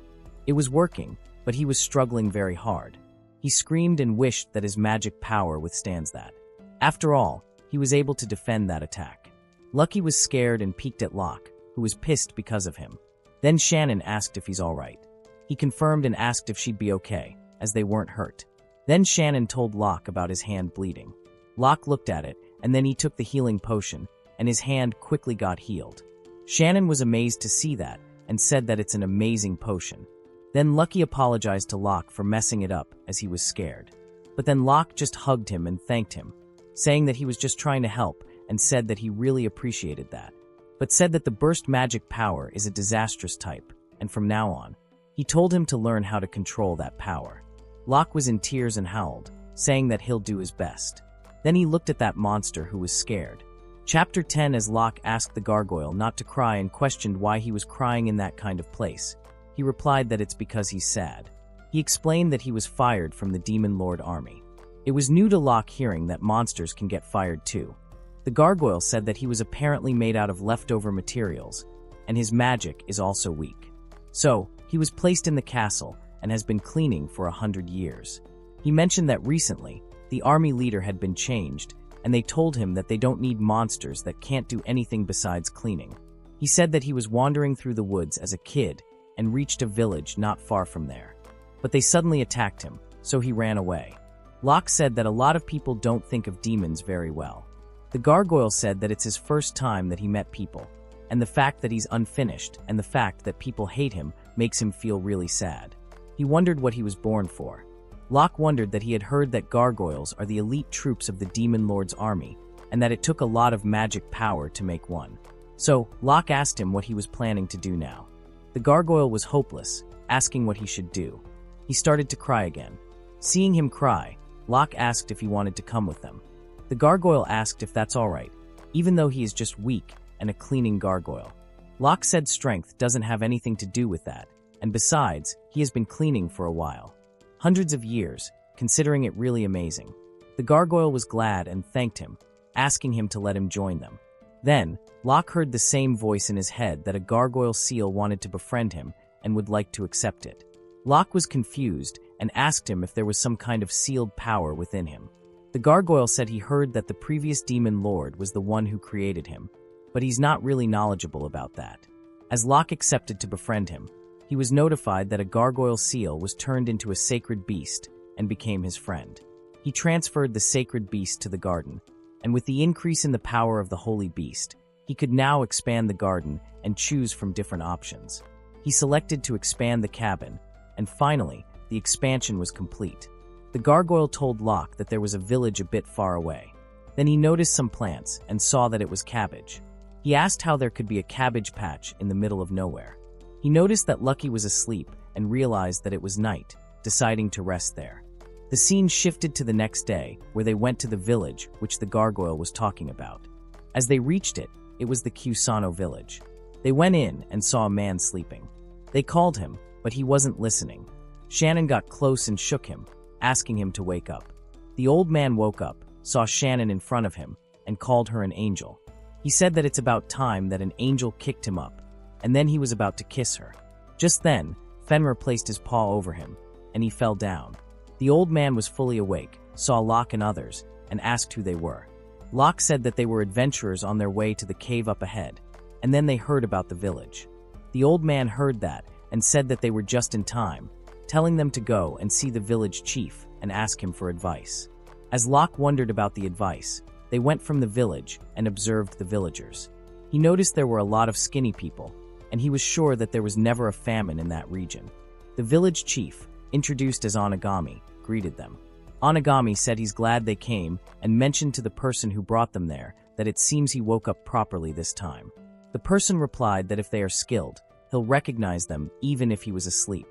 It was working, but he was struggling very hard. He screamed and wished that his magic power withstands that. After all, he was able to defend that attack. Lucky was scared and peeked at Locke, who was pissed because of him. Then Shannon asked if he's alright. He confirmed and asked if she'd be okay, as they weren't hurt. Then Shannon told Locke about his hand bleeding. Locke looked at it, and then he took the healing potion, and his hand quickly got healed. Shannon was amazed to see that, and said that it's an amazing potion. Then Lucky apologized to Locke for messing it up, as he was scared. But then Locke just hugged him and thanked him, saying that he was just trying to help, and said that he really appreciated that. But said that the burst magic power is a disastrous type, and from now on, he told him to learn how to control that power. Locke was in tears and howled, saying that he'll do his best. Then he looked at that monster who was scared. Chapter 10. As Locke asked the gargoyle not to cry and questioned why he was crying in that kind of place, he replied that it's because he's sad. He explained that he was fired from the Demon Lord army. It was new to Locke hearing that monsters can get fired too. The gargoyle said that he was apparently made out of leftover materials, and his magic is also weak. So, he was placed in the castle and has been cleaning for 100 years. He mentioned that recently, the army leader had been changed, and they told him that they don't need monsters that can't do anything besides cleaning. He said that he was wandering through the woods as a kid and reached a village not far from there. But they suddenly attacked him, so he ran away. Locke said that a lot of people don't think of demons very well. The gargoyle said that it's his first time that he met people, and the fact that he's unfinished and the fact that people hate him makes him feel really sad. He wondered what he was born for. Locke wondered that he had heard that gargoyles are the elite troops of the Demon Lord's army, and that it took a lot of magic power to make one. So, Locke asked him what he was planning to do now. The gargoyle was hopeless, asking what he should do. He started to cry again. Seeing him cry, Locke asked if he wanted to come with them. The gargoyle asked if that's alright, even though he is just weak and a cleaning gargoyle. Locke said strength doesn't have anything to do with that, and besides, he has been cleaning for a while. Hundreds of years, considering it really amazing. The gargoyle was glad and thanked him, asking him to let him join them. Then, Locke heard the same voice in his head that a gargoyle seal wanted to befriend him and would like to accept it. Locke was confused and asked him if there was some kind of sealed power within him. The gargoyle said he heard that the previous demon lord was the one who created him, but he's not really knowledgeable about that. As Locke accepted to befriend him, he was notified that a gargoyle seal was turned into a sacred beast and became his friend. He transferred the sacred beast to the garden, and with the increase in the power of the holy beast, he could now expand the garden and choose from different options. He selected to expand the cabin, and finally, the expansion was complete. The gargoyle told Locke that there was a village a bit far away. Then he noticed some plants and saw that it was cabbage. He asked how there could be a cabbage patch in the middle of nowhere. He noticed that Lucky was asleep and realized that it was night, deciding to rest there. The scene shifted to the next day, where they went to the village which the gargoyle was talking about. As they reached it, it was the Kusano village. They went in and saw a man sleeping. They called him, but he wasn't listening. Shannon got close and shook him, asking him to wake up. The old man woke up, saw Shannon in front of him, and called her an angel. He said that it's about time that an angel kicked him up, and then he was about to kiss her. Just then, Fenrir placed his paw over him, and he fell down. The old man was fully awake, saw Locke and others, and asked who they were. Locke said that they were adventurers on their way to the cave up ahead, and then they heard about the village. The old man heard that and said that they were just in time, telling them to go and see the village chief and ask him for advice. As Locke wondered about the advice, they went from the village and observed the villagers. He noticed there were a lot of skinny people, and he was sure that there was never a famine in that region. The village chief, introduced as Onigami, greeted them. Anagami said he's glad they came and mentioned to the person who brought them there that it seems he woke up properly this time. The person replied that if they are skilled, he'll recognize them even if he was asleep.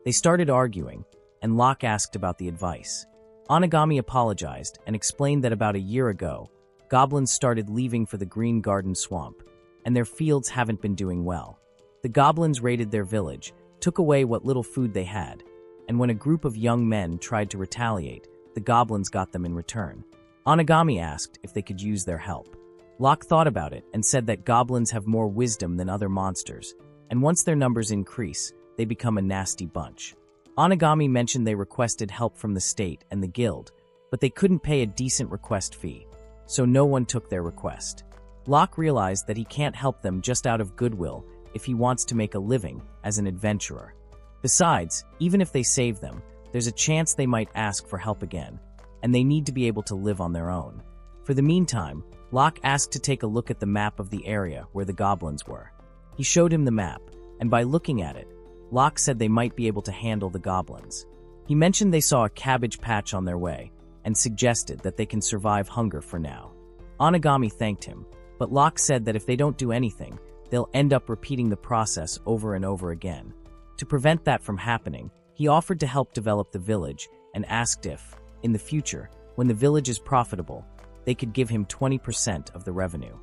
They started arguing, and Locke asked about the advice. Anagami apologized and explained that about a year ago, goblins started leaving for the Green Garden Swamp, and their fields haven't been doing well. The goblins raided their village, took away what little food they had, and when a group of young men tried to retaliate, the goblins got them in return. Anagami asked if they could use their help. Locke thought about it and said that goblins have more wisdom than other monsters, and once their numbers increase, they become a nasty bunch. Anagami mentioned they requested help from the state and the guild, but they couldn't pay a decent request fee, so no one took their request. Locke realized that he can't help them just out of goodwill if he wants to make a living as an adventurer. Besides, even if they save them, there's a chance they might ask for help again, and they need to be able to live on their own. For the meantime, Locke asked to take a look at the map of the area where the goblins were. He showed him the map, and by looking at it, Locke said they might be able to handle the goblins. He mentioned they saw a cabbage patch on their way, and suggested that they can survive hunger for now. Anagami thanked him, but Locke said that if they don't do anything, they'll end up repeating the process over and over again. To prevent that from happening, he offered to help develop the village and asked if, in the future, when the village is profitable, they could give him 20% of the revenue.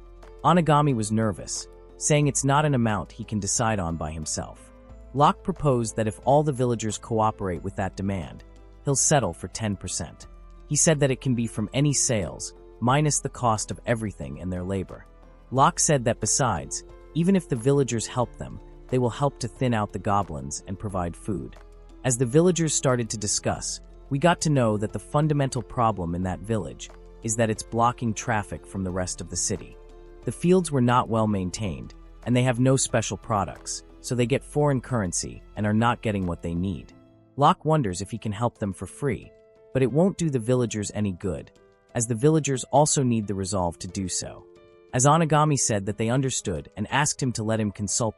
Anagami was nervous, saying it's not an amount he can decide on by himself. Locke proposed that if all the villagers cooperate with that demand, he'll settle for 10%. He said that it can be from any sales, minus the cost of everything and their labor. Locke said that besides, even if the villagers help them, they will help to thin out the goblins and provide food. As the villagers started to discuss, we got to know that the fundamental problem in that village is that it's blocking traffic from the rest of the city. The fields were not well maintained, and they have no special products, so they get foreign currency and are not getting what they need. Locke wonders if he can help them for free, but it won't do the villagers any good, as the villagers also need the resolve to do so. As Anagami said that they understood and asked him to let him consult